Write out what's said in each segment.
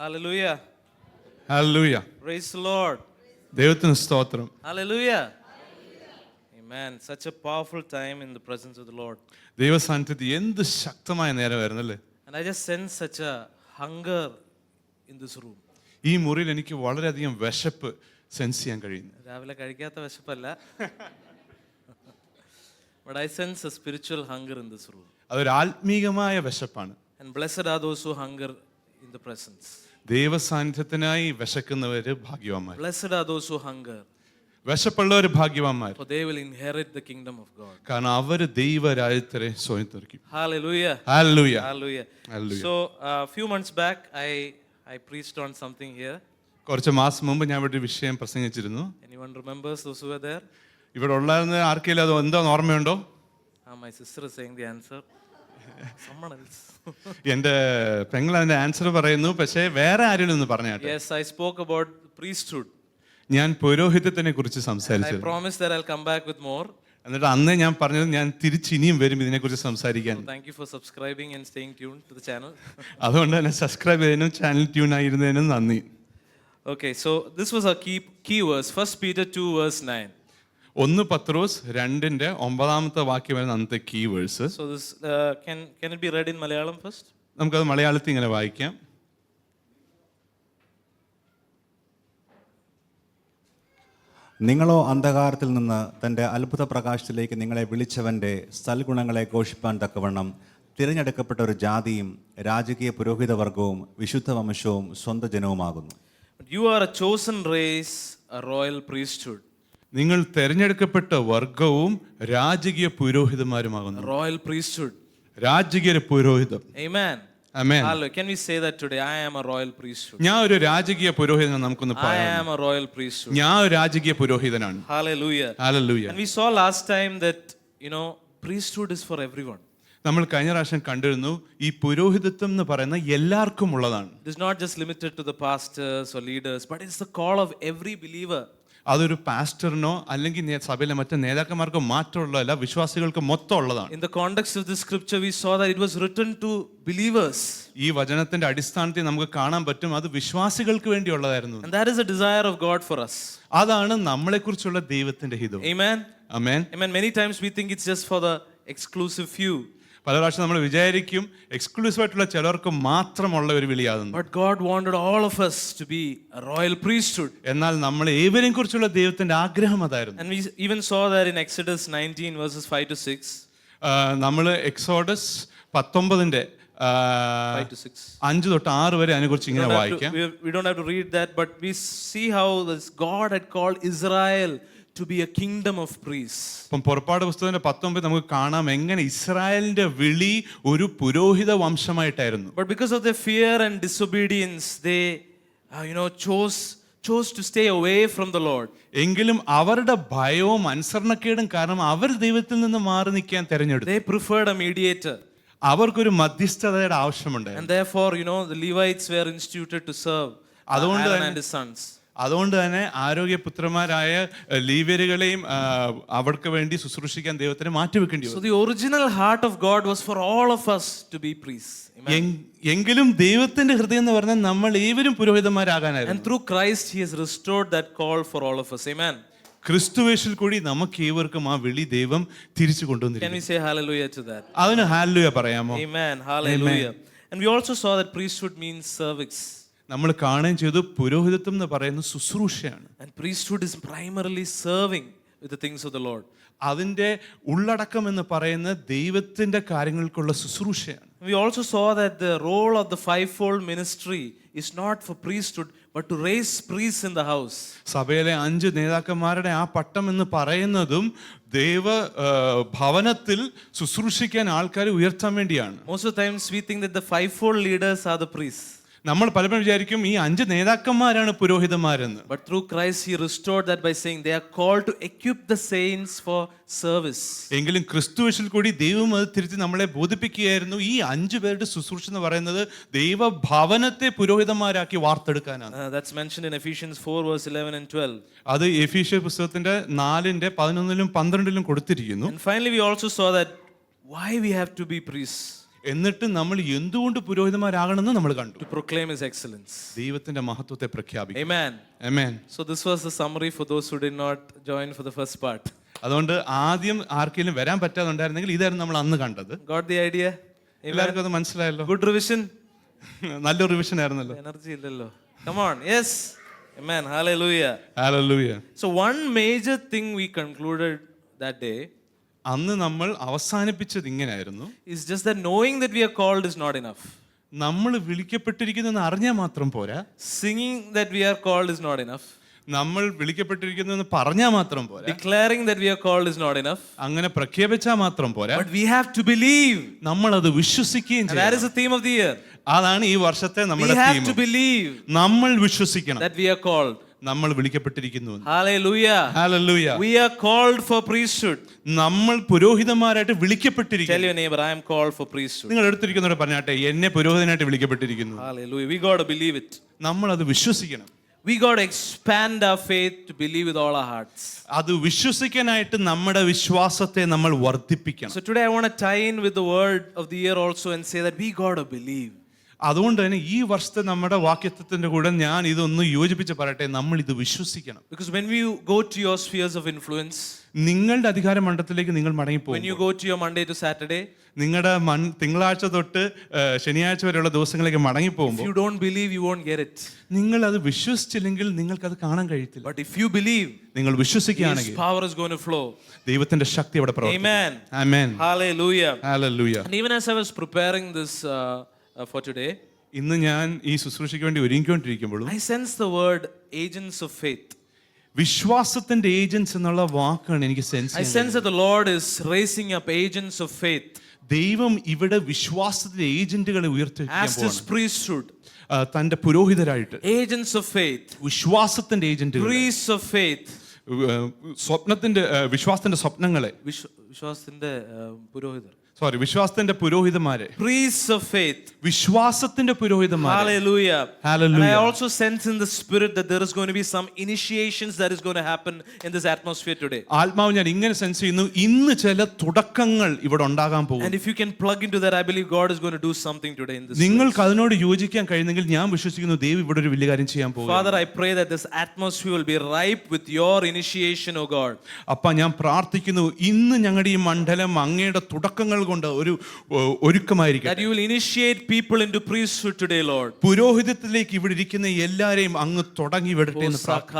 Hallelujah. Hallelujah. Praise the Lord. ദൈവത്തിന് സ്തോത്രം. Hallelujah. Amen. Such a powerful time in the presence of the Lord. ദൈവസാന്നിധ്യത്തിൽ എന്ത് ശക്തമായ നേരമായിരുന്നു അല്ലേ? And I just sense such a hunger in this room. ഈ മുറിയിൽ എനിക്ക് വളരെയധികം വിശപ്പ് സെൻസ് ചെയ്യാൻ കഴിയുന്നു. രാവിലെ കഴിക്കാത്ത വിശപ്പല്ല. But I sense a spiritual hunger in this room. അതൊരു ആത്മീകമായ വിശപ്പാണ്. And blessed are those who hunger in the presence. ദൈവസാന്നിധ്യത്തിനായി വിശക്കുന്നവര് ഭാഗ്യവാന്മാർ. Blessed are those who hunger. വിശപ്പുള്ളവർ ഭാഗ്യവാന്മാർ. For they will inherit the kingdom of God. കാരണം അവര് ദൈവരാജ്യത്തെ സ്വന്തമാക്കും. Hallelujah. Hallelujah. Hallelujah. Hallelujah. So a few months back I preached on something here. കുറച്ച് മാസം മുമ്പ് ഞാൻ ഇവിടെ ഒരു വിഷയം പ്രസംഗിച്ചിരുന്നു. Anyone remembers those who were there? ഇവിടെ ഉള്ളായിരുന്ന ആർക്കെങ്കിലും അത് എന്താണെന്ന് ഓർമ്മയുണ്ടോ? My sister is saying the answer. Someone else. എന്റെ പെങ്ങൾ അതിന്റെ ആൻസർ പറയുന്നു, പക്ഷേ വേറെ ആരെങ്കിലും ഒന്ന് പറഞ്ഞാട്ടെ. Yes, I spoke about priesthood. ഞാൻ പുരോഹിതത്തിനെ കുറിച്ച് സംസാരിച്ചു. I promised that I'll come back with more. എന്നിട്ട് അന്നേ ഞാൻ പറഞ്ഞത് ഞാൻ തിരിച്ചിനിയും വരും ഇതിനെക്കുറിച്ച് സംസാരിക്കാൻ. Thank you for subscribing and staying tuned to the channel. അതുകൊണ്ട് തന്നെ സബ്സ്ക്രൈബ് ചെയ്തതിനും ചാനൽ ട്യൂൺ ആയിരുന്നതിനും നന്ദി. Okay, so this was a key verse. 1 Peter 2 verse 9. 1 പത്രോസ് 2:9 വാക്യം വരുന്ന അന്നത്തെ key verse. So this can it be read in Malayalam first? നമുക്കത് മലയാളത്തിൽ ഇങ്ങനെ വായിക്കാം. നിങ്ങളോ അന്ധകാരത്തിൽ നിന്ന് തൻ്റെ അത്ഭുത പ്രകാശത്തിലേക്ക് നിങ്ങളെ വിളിച്ചവൻ്റെ സൽഗുണങ്ങളെ ഘോഷിപ്പാൻ തക്കവണ്ണം തിരഞ്ഞെടുക്കപ്പെട്ട ഒരു ജാതിയും രാജകീയ പുരോഹിതവർഗവും വിശുദ്ധ വംശവും സ്വന്തം ജനവുമാകുന്നു. You are a chosen race, a royal priesthood. നിങ്ങൾ തിരഞ്ഞെടുക്കപ്പെട്ട വർഗവും രാജകീയ പുരോഹിതന്മാരുമാകുന്നു. Royal priesthood. രാജകീയ പുരോഹിതം. Amen. Amen. Hallelujah. Can we say that today? I am a royal priesthood. ഞാൻ ഒരു രാജകീയ പുരോഹിതനാണ്. നമുക്കൊന്ന് I പറയാം. am a royal priesthood. ഞാൻ ഒരു രാജകീയ പുരോഹിതനാണ്. Hallelujah. Hallelujah. And we saw last time that, priesthood is for everyone. നമ്മൾ കഴിഞ്ഞ പ്രാവശ്യം കണ്ടിരുന്നു ഈ പുരോഹിതത്വം എന്ന് പറയുന്ന എല്ലാവർക്കും ഉള്ളതാണ്. It is not just limited to the pastors or leaders, but it's the call of every believer. അതൊരു പാസ്റ്ററിനോ അല്ലെങ്കിൽ സഭയിലെ മറ്റു നേതാക്കന്മാർക്കോ മാത്രമുള്ളതല്ല, വിശ്വാസികൾക്ക് മൊത്തം ഉള്ളതാണ്. In the context of this scripture we saw that it was written to believers. ഈ വചനത്തിന്റെ അടിസ്ഥാനത്തിൽ നമുക്ക് കാണാൻ പറ്റും അത് വിശ്വാസികൾക്ക് വേണ്ടിയുള്ളതായിരുന്നു. And that is a desire of God for us. അതാണ് നമ്മളെക്കുറിച്ചുള്ള ദൈവത്തിന്റെ ഹിതം. Amen. Amen. Amen. Many times we think it's just for the exclusive few. പല പ്രാവശ്യം നമ്മൾ വിചാരിക്കും എക്സ്ക്ലൂസീവ് ആയിട്ടുള്ള ചിലർക്ക് മാത്രമുള്ള ഒരു വിളിയാകുന്നു. But God wanted all of us to be a royal priesthood. എന്നാൽ നമ്മൾ ഏവരെയും കുറിച്ചുള്ള ദൈവത്തിന്റെ ആഗ്രഹം അതായിരുന്നു. And we even saw that in Exodus 19 verses 5 to 6. നമ്മൾ എക്സോഡസ് 19 5 to 6. 5 തൊട്ട് 6 വരെ അതിനെക്കുറിച്ച് ഇങ്ങനെ വായിക്കാം. We don't have to read that, but we see how this God had called Israel to be a kingdom of priests. അപ്പം പുറപ്പാട് പുസ്തകത്തിന്റെ 19 നമുക്ക് കാണാം എങ്ങനെ ഇസ്രായേലിന്റെ വിളി ഒരു പുരോഹിത വംശമായിട്ടായിരുന്നു. But because of their fear and disobedience, they chose to stay away from the Lord. എങ്കിലും അവരുടെ ഭയവും അനുസരണക്കേടും കാരണം അവർ ദൈവത്തിൽ നിന്ന് മാറി നിൽക്കാൻ തിരഞ്ഞെടുത്തു. They preferred a mediator. അവർക്കൊരു മധ്യസ്ഥതയുടെ ആവശ്യമുണ്ടായിരുന്നു. And therefore, the Levites were instituted to serve Aaron and his sons. അതുകൊണ്ട് തന്നെ ആരോഗ്യപുത്രന്മാരായ ലീവ്യരുകളെയും അവർക്ക് വേണ്ടി ശുശ്രൂഷിക്കാൻ ദൈവത്തിന് മാറ്റിവെക്കേണ്ടി വന്നു. So the original heart of God was for all of us to be priests. എങ്കിലും ദൈവത്തിന്റെ ഹൃദയം എന്ന് പറഞ്ഞാൽ നമ്മൾ ഏവരും പുരോഹിതന്മാരാകാനായിരുന്നു. And through Christ he has restored that call for all of us. Amen. ക്രിസ്തുവേശിൽ കൂടി നമുക്ക് ഏവർക്കും ആ വിളി ദൈവം തിരിച്ചു കൊണ്ടുവന്നിരിക്കുന്നു. Can we say hallelujah to that? അതിന് ഹല്ലേലൂയ പറയാമോ? Amen. Hallelujah. And we also saw that priesthood means service. നമ്മൾ കാണുകയും ചെയ്തു പുരോഹിതത്വം എന്ന് പറയുന്നത് ശുശ്രൂഷയാണ്. And priesthood is primarily serving with the things of the Lord. അതിന്റെ ഉള്ളടക്കം എന്ന് പറയുന്നത് ദൈവത്തിന്റെ കാര്യങ്ങൾക്കുള്ള ശുശ്രൂഷയാണ്. We also saw that the role of the fivefold ministry is not for priesthood but to raise priests in the house. സഭയിലെ 5 നേതാക്കന്മാരുടെ ആ പട്ടം എന്ന് പറയുന്നതും ദൈവ ഭവനത്തിൽ ശുശ്രൂഷിക്കാൻ ആൾക്കാരെ ഉയർത്താൻ വേണ്ടിയാണ്. Most of the times we think that the fivefold leaders are the priests. നമ്മൾ പലപ്പോഴും വിചാരിക്കും ഈ 5 നേതാക്കന്മാരാണ് പുരോഹിതന്മാരെന്ന്. But through Christ he restored that by saying they are called to equip the saints for service. എങ്കിലും ക്രിസ്തുവേശിൽ കൂടി ദൈവം അത് തിരിച്ച് നമ്മളെ ബോധിപ്പിക്കുകയായിരുന്നു ഈ 5 പേരുടെ ശുശ്രൂഷ എന്ന് പറയുന്നത് ദൈവ ഭവനത്തെ പുരോഹിതന്മാരാക്കി വാർത്തെടുക്കാനാണ്. That's mentioned in Ephesians 4 verse 11 and 12. അത് എഫീസ്യ പുസ്തകത്തിന്റെ 4:11-12 കൊടുത്തിരിക്കുന്നു. And finally we also saw that why we have to be priests. എന്നിട്ട് നമ്മൾ എന്തുകൊണ്ട് പുരോഹിതന്മാരാകണമെന്ന് നമ്മൾ കണ്ടു. To proclaim His excellence. ദൈവത്തിന്റെ മഹത്വത്തെ പ്രഖ്യാപിക്കും. Amen. Amen. So this was the summary for those who did not join for the first part. അതുകൊണ്ട് ആദ്യം ആർക്കെങ്കിലും വരാൻ പറ്റാതുണ്ടായിരുന്നെങ്കിൽ ഇതായിരുന്നു നമ്മൾ അന്ന് കണ്ടത്. Got the idea? എല്ലാവർക്കും അത് മനസ്സിലായല്ലോ? Good revision? നല്ലൊരു റിവിഷൻ ആയിരുന്നല്ലോ. Energy illalo. Come on. Yes. Amen. Hallelujah. Hallelujah. So one major thing we concluded that day അന്ന് നമ്മൾ അവസാനിപ്പിച്ചത് ഇങ്ങനെയായിരുന്നു. is just that knowing that we are called is not enough. നമ്മൾ വിളിക്കപ്പെട്ടിരിക്കുന്നെന്ന് അറിഞ്ഞാൽ മാത്രം പോരാ. Singing that we are called is not enough. നമ്മൾ വിളിക്കപ്പെട്ടിരിക്കുന്നെന്ന് പറഞ്ഞാൽ മാത്രം പോരാ. Declaring that we are called is not enough. അങ്ങനെ പ്രഖ്യാപിച്ചാൽ മാത്രം പോരാ. But we have to believe. നമ്മൾ അത് വിശ്വസിക്കുകയും And that is ചെയ്യണം. the theme of the year. അതാണ് ഈ വർഷത്തെ We നമ്മുടെ have തീം. to believe നമ്മൾ വിശ്വസിക്കണം that we are called. നമ്മൾ വിളിക്കപ്പെട്ടിരിക്കുന്നു. Hallelujah. Hallelujah. We are called for priesthood. നമ്മൾ പുരോഹിതന്മാരായിട്ട് Tell വിളിക്കപ്പെട്ടിരിക്കുന്നു. your neighbor, I am called for priesthood. നിങ്ങൾ എടുത്തിരിക്കുന്നവരെ പറഞ്ഞാട്ടെ, എന്നെ പുരോഹിതനായിട്ട് വിളിക്കപ്പെട്ടിരിക്കുന്നു. Hallelujah. We got to believe it. നമ്മൾ അത് വിശ്വസിക്കണം. We got to expand our faith to believe with all our hearts. അത് വിശ്വസിക്കാനായിട്ട് നമ്മുടെ വിശ്വാസത്തെ നമ്മൾ വർദ്ധിപ്പിക്കണം. So today I want to tie in with the word of the year also and say that we got to believe. അതുകൊണ്ട് തന്നെ ഈ വർഷത്തെ നമ്മുടെ വാക്യത്വത്തിന്റെ കൂടെ ഞാൻ ഇതൊന്ന് യോജിപ്പിച്ച് പറയട്ടെ, നമ്മൾ ഇത് വിശ്വസിക്കണം. Because when you go to your spheres of influence, നിങ്ങളുടെ അധികാര മണ്ഡലത്തിലേക്ക് നിങ്ങൾ മടങ്ങിപ്പോകും. when you go to your Monday to Saturday, നിങ്ങളുടെ തിങ്കളാഴ്ച തൊട്ട് ശനിയാഴ്ച വരെയുള്ള ദിവസങ്ങളിലേക്ക് if മടങ്ങിപ്പോകുമ്പോൾ you don't believe, you won't get it. നിങ്ങൾ അത് വിശ്വസിച്ചില്ലെങ്കിൽ നിങ്ങൾക്കത് കാണാൻ കഴിയത്തില്ല. But if you believe, നിങ്ങൾ His വിശ്വസിക്കുകയാണെങ്കിൽ power is going to flow. ദൈവത്തിന്റെ ശക്തി അവിടെ പ്രവർത്തിക്കും. Amen. Amen. Hallelujah. Hallelujah. And even as I was preparing this for today, ഇന്ന് ഞാൻ ഈ ശുശ്രൂഷയ്ക്ക് വേണ്ടി ഒരുങ്ങിക്കൊണ്ടിരിക്കുമ്പോഴും I sense the word agents of faith. വിശ്വാസത്തിന്റെ ഏജൻസ് എന്നുള്ള വാക്കാണ് എനിക്ക് sense I sense that the Lord is raising up agents of faith ദൈവം ഇവിടെ വിശ്വാസത്തിന്റെ ഏജന്റുകളെ as ഉയർത്തിരിക്കാൻ His പോവാണ്. priesthood. തന്റെ പുരോഹിതരായിട്ട് Agents of faith, വിശ്വാസത്തിന്റെ ഏജന്റുകൾ, priests of faith. സ്വപ്നത്തിന്റെ വിശ്വാസത്തിന്റെ സ്വപ്നങ്ങളെ, വിശ്വാസത്തിന്റെ പുരോഹിതർ, വിശ്വാസത്തിന്റെ പുരോഹിതന്മാരെ, priests of faith. വിശ്വാസത്തിന്റെ പുരോഹിതന്മാരെ. Hallelujah. Hallelujah. And I also sense in the spirit that there is going to be some initiations that is going to happen in this atmosphere today. ആത്മാവ് ഞാൻ ഇങ്ങനെ സെൻസ് ചെയ്യുന്നു, ഇന്ന് ചില തുടക്കങ്ങൾ ഇവിടെ ഉണ്ടാകാൻ പോകും. And if you can plug into that, I believe God is going to do something today in this നിങ്ങൾക്ക് അതിനോട് യോജിക്കാൻ കഴിയുന്നെങ്കിൽ ഞാൻ വിശ്വസിക്കുന്നു ദൈവം ഇവിടെ ഒരു വലിയ കാര്യം ചെയ്യാൻ പോകും. Father, I pray that this atmosphere will be ripe with your initiation, oh God. അപ്പ ഞാൻ പ്രാർത്ഥിക്കുന്നു, ഇന്ന് ഞങ്ങളുടെ ഈ മണ്ഡലം അങ്ങയുടെ തുടക്കങ്ങൾ കൊണ്ട് ഒരു ഒരുക്കമായിരിക്കും. That you will initiate people into priesthood today, Lord. പുരോഹിതത്തിലേക്ക് ഇവിടെ ഇരിക്കുന്ന എല്ലാരെയും അങ്ങ് തുടങ്ങി വിടട്ടെ എന്ന് പ്രാർത്ഥിക്കുന്നു.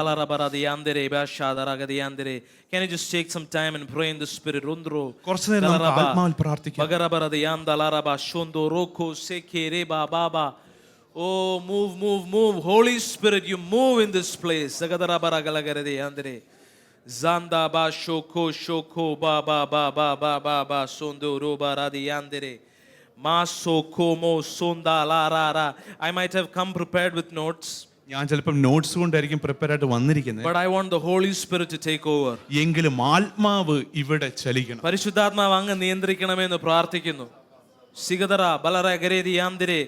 Can you just take some time and pray in the spirit? Rundro. കുറച്ചു നേരം നമുക്ക് ആത്മാവിൽ പ്രാർത്ഥിക്കാം. Oh, move. Holy Spirit, you move in this place. Zanda ba shoko ba sondo roba radi yandere. Maso komo sonda la ra. I might have come prepared with notes. ഞാൻ ചിലപ്പം notes കൊണ്ടായിരിക്കും prepare ആയിട്ട് വന്നിരിക്കുന്നത്. But I want the Holy Spirit to take over. എങ്കിലും ആത്മാവ് ഇവിടെ ചലിക്കണം. പരിശുദ്ധാത്മാവ് അങ്ങ് നിയന്ത്രിക്കണമെന്ന് പ്രാർത്ഥിക്കുന്നു. സിഗദറ ബലറ ഗരേരി യാന്തിരെ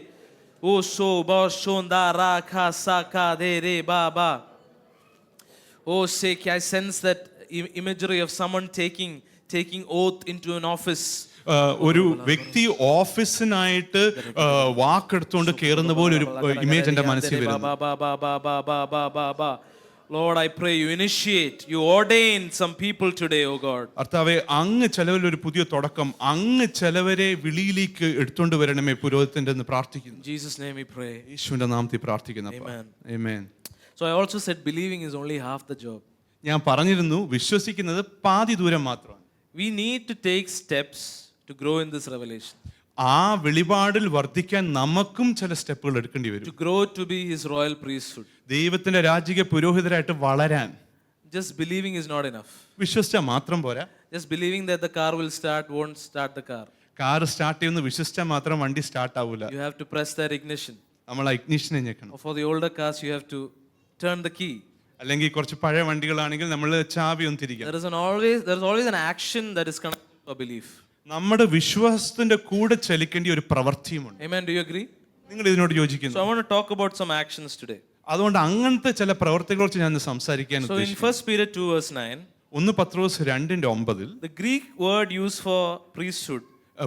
ഓ സോ ബോ സോന്ദാ റാ ഖാ സാ ഖാ ദേ രേ ബാ ബാ. Oh, say, I sense that imagery of someone taking oath into an office. ഒരു വ്യക്തി ഓഫീസിനായിട്ട് വാക്കെടുത്തുകൊണ്ട് കയറുന്ന പോലെ ഒരു ഇമേജ് എന്റെ മനസ്സിൽ വരുന്നു. Lord, I pray you initiate, you ordain some people today, oh God. കർത്താവേ, അങ്ങ് ചിലവരിൽ ഒരു പുതിയ തുടക്കം, അങ്ങ് ചിലവരെ വിളിയിലേക്ക് എടുത്തുകൊണ്ട് വരണമേ പുരോഹിതന്റെ എന്ന് പ്രാർത്ഥിക്കുന്നു. In Jesus' name we pray. യേശുവിന്റെ നാമത്തിൽ പ്രാർത്ഥിക്കുന്നു. ആമേൻ. So I also said believing is only half the job. ഞാൻ പറഞ്ഞിരുന്നു വിശ്വസിക്കുന്നത് പാതി ദൂരം മാത്രമാണ്. We need to take steps to grow in this revelation. ആ വെളിപാടിൽ വർദ്ധിക്കാൻ നമുക്കും ചില സ്റ്റെപ്പുകൾ എടുക്കേണ്ടി വരും. To grow to be His royal priesthood. ദൈവത്തിന്റെ രാജകീയ പുരോഹിതരായിട്ട് വളരാൻ Just believing is not enough. വിശ്വസിച്ചാൽ മാത്രം പോരാ. Just believing that the car will start won't start the car. Car start ചെയ്യുന്ന വിശ്വസിച്ചാൽ മാത്രം വണ്ടി സ്റ്റാർട്ട് ആവൂല. You have to press that ignition. നമ്മൾ ഇഗ്നിഷനെ ഞെക്കണം. Or for the older cars you have to turn the key. അല്ലെങ്കിൽ കുറച്ച് പഴയ വണ്ടികളാണെങ്കിൽ നമ്മൾ ചാവി ഒന്ന് തിരിക്കണം. There is always an action that is connected to our belief. നമ്മുടെ വിശ്വാസത്തിന്റെ കൂടെ ചലിക്കേണ്ട ഒരു പ്രവൃത്തിയുമുണ്ട്. Amen. Do you agree? നിങ്ങൾ ഇതിനോട് യോജിക്കുന്നു? So I want to talk about some actions today. അതുകൊണ്ട് അങ്ങനത്തെ ചില പ്രവൃത്തികളെക്കുറിച്ച് ഞാൻ സംസാരിക്കാൻ So in 1 Peter 2 verse 9, 1 പത്രോസ് 2:9 the Greek word used for priesthood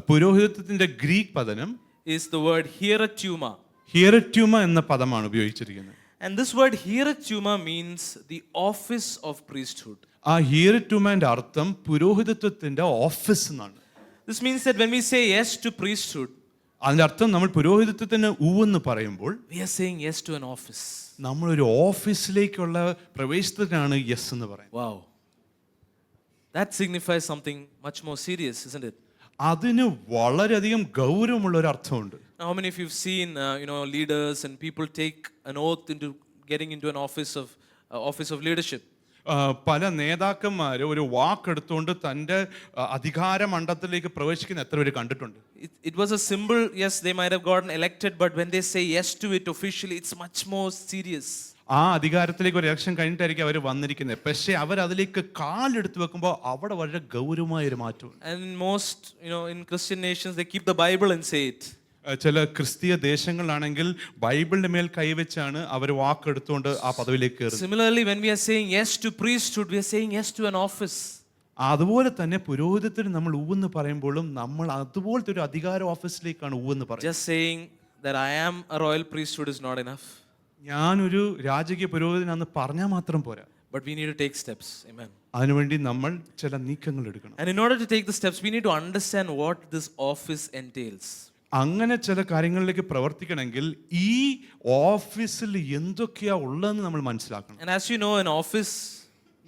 പുരോഹിതത്വത്തിന്റെ ഗ്രീക്ക് പദം is the word hieratuma. ഹിയററ്റ്യൂമ എന്ന പദമാണ് ഉപയോഗിച്ചിരിക്കുന്നത്. And this word hieratuma means the office of priesthood. ആ ഹിയററ്റ്യൂമന്റെ അർത്ഥം പുരോഹിതത്വത്തിന്റെ ഓഫീസ് എന്നാണ്. This means that when we say yes to priesthood, അതിന്റെ അർത്ഥം നമ്മൾ പുരോഹിതത്വത്തിന് ഊവെന്ന് പറയുമ്പോൾ we are saying yes to an office. നമ്മളൊരു ഓഫീസിലേക്കുള്ള പ്രവേശനത്തിനാണ് യെസ് എന്ന് പറയുന്നത്. Wow. That signifies something much more serious, isn't it? അതിന് വളരെയധികം ഗൗരവമുള്ള ഒരു അർത്ഥമുണ്ട്. Now, how many of you have seen, leaders and people take an oath into getting into an office of leadership? പല നേതാക്കന്മാര് ഒരു വാക്കെടുത്തുകൊണ്ട് തൻ്റെ അധികാര മണ്ഡലത്തിലേക്ക് പ്രവേശിക്കുന്ന എത്ര പേര് കണ്ടിട്ടുണ്ട്? It was a symbol, yes, they might have gotten elected, but when they say yes to it officially, it's much more serious. ആ അധികാരത്തിലേക്ക് ഒരു ഇലക്ഷൻ കഴിഞ്ഞിട്ടായിരിക്കും അവർ വന്നിരിക്കുന്നത്. പക്ഷേ അവർ അതിലേക്ക് കാലെടുത്ത് വെക്കുമ്പോൾ അവിടെ വളരെ ഗൗരവമായ ഒരു മാറ്റമുണ്ട്. And in most, in Christian nations, they keep the Bible and say it. ചില ക്രിസ്തീയ ദേശങ്ങളിലാണെങ്കിൽ ബൈബിളിന്റെ മേൽ കൈവച്ചാണ് അവർ വാക്കെടുത്തുകൊണ്ട് ആ പദവിയിലേക്ക് കയറുന്നത്. Similarly, when we are saying yes to priesthood, we are saying yes to an office. അതുപോലെ തന്നെ പുരോഹിതത്തിന് നമ്മൾ ഊവെന്ന് പറയുമ്പോഴും നമ്മൾ അതുപോലത്തെ ഒരു അധികാര ഓഫീസിലേക്കാണ് ഊവെന്ന് പറയുന്നത്. Just saying that I am a royal priesthood is not enough. ഞാനൊരു രാജകീയ പുരോഹിതനാണെന്ന് പറഞ്ഞാൽ മാത്രം പോരാ. But we need to take steps. Amen. അതിനുവേണ്ടി നമ്മൾ ചില നീക്കങ്ങൾ എടുക്കണം. And in order to take the steps, we need to understand what this office entails. അങ്ങനെ ചില കാര്യങ്ങളിലേക്ക് പ്രവർത്തിക്കണമെങ്കിൽ ഈ ഓഫീസിൽ എന്തൊക്കെയാ ഉള്ളതെന്ന് നമ്മൾ മനസ്സിലാക്കണം. And as you know, an office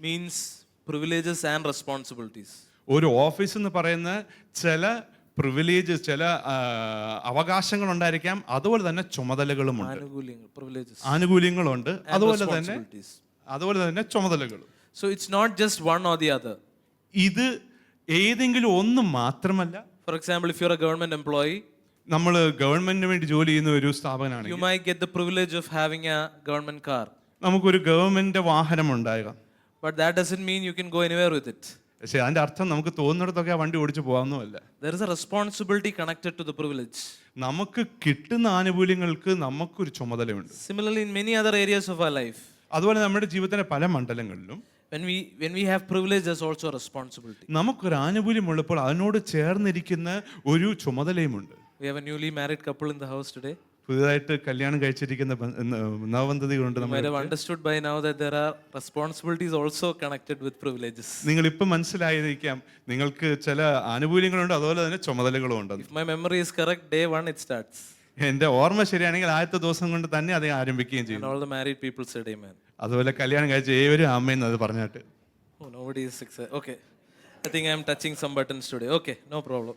means privileges and responsibilities. ഒരു ഓഫീസ് എന്ന് പറയുന്ന ചില പ്രിവിലേജസ്, ചില അവകാശങ്ങൾ ഉണ്ടായിരിക്കാം, അതുപോലെ തന്നെ ചുമതലകളുമുണ്ട്. ആനുകൂല്യങ്ങളുണ്ട്, അതുപോലെ തന്നെ ചുമതലകളും. So it's not just one or the other. ഇത് ഏതെങ്കിലും ഒന്ന് മാത്രമല്ല. For example, if you're a government employee, നമ്മൾ ഗവൺമെന്റിന് വേണ്ടി ജോലി ചെയ്യുന്ന ഒരു സ്ഥാപനമാണ്, you might get the privilege of having a government car. നമുക്കൊരു ഗവൺമെന്റ് വാഹനം ഉണ്ടാകാം. But that doesn't mean you can go anywhere with it. പക്ഷേ അതിന്റെ അർത്ഥം നമുക്ക് തോന്നുന്നിടത്തൊക്കെ ആ വണ്ടി ഓടിച്ചു പോകാമെന്നുമല്ല. There is a responsibility connected to the privilege. നമുക്ക് കിട്ടുന്ന ആനുകൂല്യങ്ങൾക്ക് നമുക്കൊരു ചുമതലയുണ്ട്. Similarly, in many other areas of our life, അതുപോലെ നമ്മുടെ ജീവിതത്തിന്റെ പല മണ്ഡലങ്ങളിലും when we have privilege, there's also a responsibility. നമുക്കൊരു ആനുകൂല്യമുള്ളപ്പോൾ അതിനോട് ചേർന്നിരിക്കുന്ന ഒരു ചുമതലയുമുണ്ട്. We have a newly married couple in the house today. പുതുതായിട്ട് കല്യാണം കഴിച്ചിരിക്കുന്ന നവദമ്പതികളുണ്ട്. You might have understood by now that there are responsibilities also connected with privileges. നിങ്ങൾ ഇപ്പം മനസ്സിലായിരിക്കാം, നിങ്ങൾക്ക് ചില ആനുകൂല്യങ്ങളുണ്ട്, അതുപോലെ തന്നെ ചുമതലകളും ഉണ്ട്. If my memory is correct, day 1 it starts. എന്റെ ഓർമ്മ ശരിയാണെങ്കിൽ ആദ്യത്തെ ദിവസം കൊണ്ട് തന്നെ അത് ആരംഭിക്കുകയും ചെയ്യും. And all the married people said amen. അതുപോലെ കല്യാണം കഴിച്ച ഏവരും അമ്മയെന്ന് അത് പറഞ്ഞിട്ട്. Oh, nobody is excited. Okay, I think I am touching some buttons today. Okay, no problem.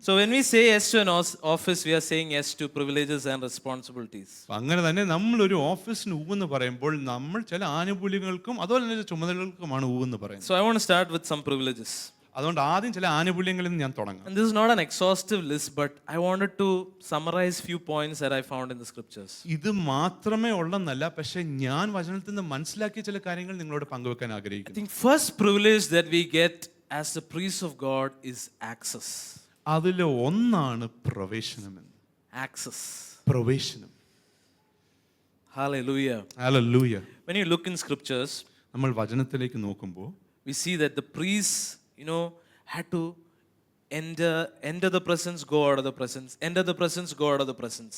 So when we say yes to an office, we are saying yes to privileges and responsibilities. അങ്ങനെ തന്നെ നമ്മൾ ഒരു ഓഫീസിന് ഊവെന്ന് പറയുമ്പോൾ നമ്മൾ ചില ആനുകൂല്യങ്ങൾക്കും അതുപോലെ തന്നെ ചുമതലകൾക്കുമാണ് ഊവെന്ന് പറയുന്നത്. So I want to start with some privileges. അതുകൊണ്ട് ആദ്യം ചില ആനുകൂല്യങ്ങളിൽ ഞാൻ തുടങ്ങാം. And this is not an exhaustive list, but I wanted to summarize few points that I found in the scriptures. ഇത് മാത്രമേ ഉള്ളെന്നല്ല, പക്ഷെ ഞാൻ വചനത്തിൽ നിന്ന് മനസ്സിലാക്കിയ ചില കാര്യങ്ങൾ നിങ്ങളോട് പങ്കുവെക്കാൻ I ആഗ്രഹിക്കുന്നു. think first privilege that we get as the priest of God is access. അതിൽ ഒന്നാണ് പ്രവേശനമെന്ന്. Access. പ്രവേശനം. Hallelujah. Hallelujah. When you look in scriptures, നമ്മൾ വചനത്തിലേക്ക് നോക്കുമ്പോൾ we see that the priests, had to enter the presence, go out of the presence, enter the presence, go out of the presence.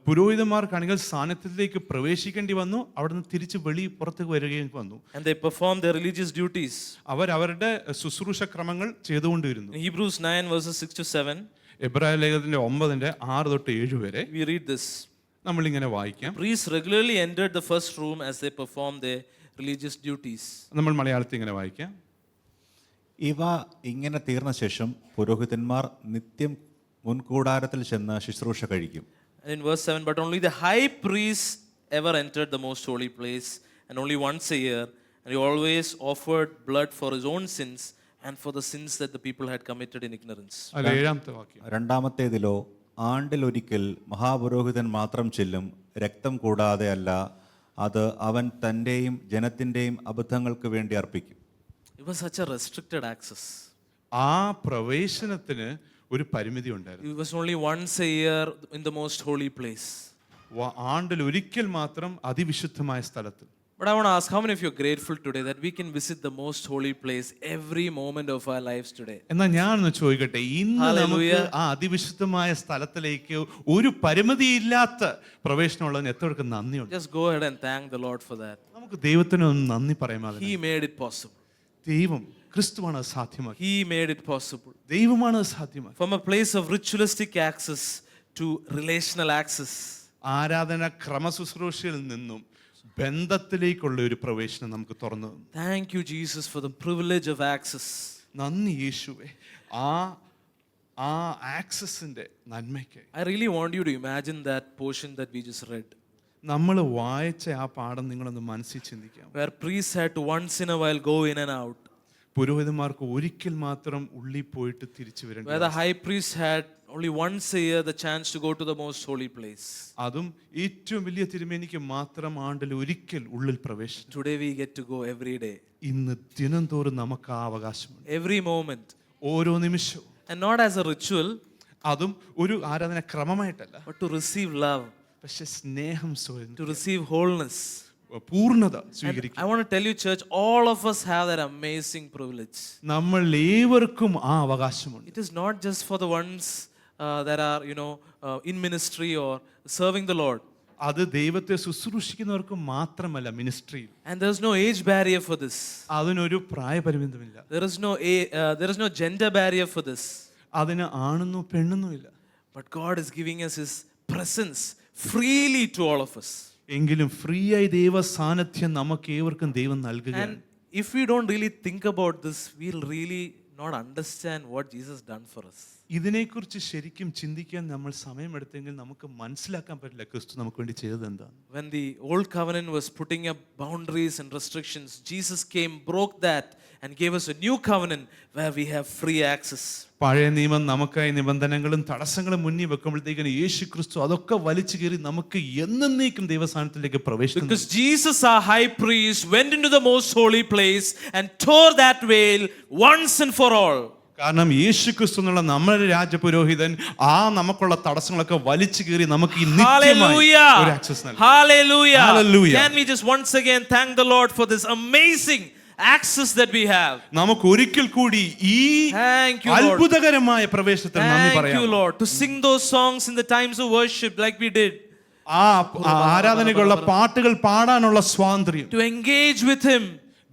പുരോഹിതന്മാർക്കാണെങ്കിൽ സാന്നിധ്യത്തിലേക്ക് പ്രവേശിക്കേണ്ടി വന്നു, അവിടുന്ന് തിരിച്ച് പുറത്തേക്ക് വരികയും വന്നു. And they perform their religious duties. അവരുടെ ശുശ്രൂഷ ക്രമങ്ങൾ ചെയ്തുകൊണ്ടിരുന്നു. In Hebrews 9 verses 6 to 7, എബ്രായ ലേഖനത്തിന്റെ 9:6 തൊട്ട് 7 വരെ we read this. നമ്മൾ ഇങ്ങനെ വായിക്കാം. Priests regularly entered the first room as they performed their religious duties. നമ്മൾ മലയാളത്തിൽ ഇങ്ങനെ വായിക്കാം. ഇവ ഇങ്ങനെ തീർന്ന ശേഷം പുരോഹിതന്മാർ നിത്യം മുൻകൂടാരത്തിൽ ചെന്ന് ശുശ്രൂഷ കഴിക്കും. And in verse 7, but only the high priest ever entered the most holy place, and only once a year, and he always offered blood for his own sins and for the sins that the people had committed in ignorance. അല്ല, 7ാമത്തെ വാക്യം. രണ്ടാമത്തേതിലോ ആണ്ടിലൊരിക്കൽ മഹാപുരോഹിതൻ മാത്രം ചെല്ലും, രക്തം കൂടാതെ അല്ല, അത് അവൻ തൻ്റെയും ജനത്തിൻ്റെയും അബദ്ധങ്ങൾക്ക് വേണ്ടി അർപ്പിക്കും. It was such a restricted access. ആ പ്രവേശനത്തിന് ഒരു പരിമിതി ഉണ്ടായിരുന്നു. It was only once a year in the most holy place. ആണ്ടിൽ ഒരിക്കൽ മാത്രം അതിവിശുദ്ധമായ സ്ഥലത്ത്. But I want to ask, how many of you are grateful today that we can visit the most holy place every moment of our lives today? എന്നാൽ ഞാനൊന്ന് ചോദിക്കട്ടെ, ഇന്ന് നമുക്ക് Hallelujah. ആ അതിവിശുദ്ധമായ സ്ഥലത്തിലേക്ക് ഒരു പരിമിതിയില്ലാത്ത പ്രവേശനമുള്ളതിന് എത്രയൊക്കെ നന്ദിയുണ്ട്. Just go ahead and thank the Lord for that. നമുക്ക് ദൈവത്തിന് ഒന്ന് നന്ദി പറയാം. അതിന് He made it possible. ദൈവം ക്രിസ്തുവാണ് അത് സാധ്യമാക്കി. He made it possible. ദൈവമാണ് അത് സാധ്യമാക്കി. From a place of ritualistic access to relational access. ആരാധന ക്രമശുശ്രൂഷയിൽ നിന്നും ബന്ധത്തിലേക്കുള്ള ഒരു പ്രവേശനം നമുക്ക് തുറന്നു. Thank you, Jesus, for the privilege of access. നന്ദി യേശുവേ, ആ ആക്സസിന്റെ നന്മയ്ക്ക്. I really want you to imagine that portion that we just read, നമ്മൾ വായിച്ച ആ പാഠം നിങ്ങളൊന്ന് മനസ്സിൽ ചിന്തിക്കാം. where priests had to once in a while go in and out, പുരോഹിതന്മാർക്ക് ഒരിക്കൽ മാത്രം ഉള്ളിൽ പോയിട്ട് തിരിച്ചു വരേണ്ടി where the high priest had only once a year the chance to go to the most holy place. അതും ഏറ്റവും വലിയ തിരുമേനിക്ക് മാത്രം ആണ്ടിൽ ഒരിക്കൽ ഉള്ളിൽ പ്രവേശനം. Today we get to go every day, ഇന്ന് ദിനംതോറും നമുക്ക് ആ അവകാശമുണ്ട്. every moment, ഓരോ നിമിഷവും. and not as a ritual, അതും ഒരു ആരാധന ക്രമമായിട്ടല്ല, but to receive love, പക്ഷെ സ്നേഹം to receive wholeness. പൂർണ്ണത And സ്വീകരിക്കും. I want to tell you, church, all of us have that amazing privilege. നമ്മൾ ഏവർക്കും ആ അവകാശമുണ്ട്. It is not just for the ones that are, in ministry or serving the Lord. അത് ദൈവത്തെ ശുശ്രൂഷിക്കുന്നവർക്ക് മാത്രമല്ല മിനിസ്ട്രിയിൽ. And there is no age barrier for this. അതിനൊരു പ്രായപരിമിതമില്ല. There is no gender barrier for this. അതിന് ആണെന്നോ പെണ്ണെന്നോ ഇല്ല. But God is giving us His presence freely to all of us. എങ്കിലും free ആയി ദൈവ സാന്നിധ്യം നമുക്ക് ഏവർക്കും ദൈവം നൽകുകയാണ്. And if we don't really think about this, we'll really not understand what Jesus done for us. ഇതിനെക്കുറിച്ച് ശരിക്കും ചിന്തിക്കാൻ നമ്മൾ സമയമെടുത്തെങ്കിൽ നമുക്ക് മനസ്സിലാക്കാൻ പറ്റില്ല ക്രിസ്തു നമുക്ക് വേണ്ടി ചെയ്തത് എന്താണ്. When the old covenant was putting up boundaries and restrictions, Jesus came, broke that, and gave us a new covenant where we have free access. പഴയ നിയമം നമുക്കായി നിബന്ധനകളും തടസ്സങ്ങളും മുന്നിൽ വെക്കുമ്പോഴത്തേക്കും യേശു ക്രിസ്തു അതൊക്കെ വലിച്ചു കയറി നമുക്ക് എന്നേക്കും ദൈവസ്ഥാനത്തിലേക്ക് പ്രവേശിക്കുന്നു. Because Jesus, our high priest, went into the most holy place and tore that veil once and for all. കാരണം യേശു ക്രിസ്തു എന്നുള്ള നമ്മുടെ രാജപുരോഹിതൻ ആ നമുക്കുള്ള തടസ്സങ്ങളൊക്കെ വലിച്ചു കയറി നമുക്ക് ഈ നിത്യമായ ഒരു ആക്സസ് നൽകി. Hallelujah. Hallelujah. Can we just once again thank the Lord for this amazing access that we have? നമുക്ക് ഒരിക്കൽ കൂടി ഈ Thank you, Lord. അത്ഭുതകരമായ പ്രവേശനത്തിന് നന്ദി Thank പറയാം. you, Lord. To sing those songs in the times of worship like we did. ആ ആരാധനയ്ക്കുള്ള പാട്ടുകൾ പാടാനുള്ള സ്വാതന്ത്ര്യം, To engage with Him.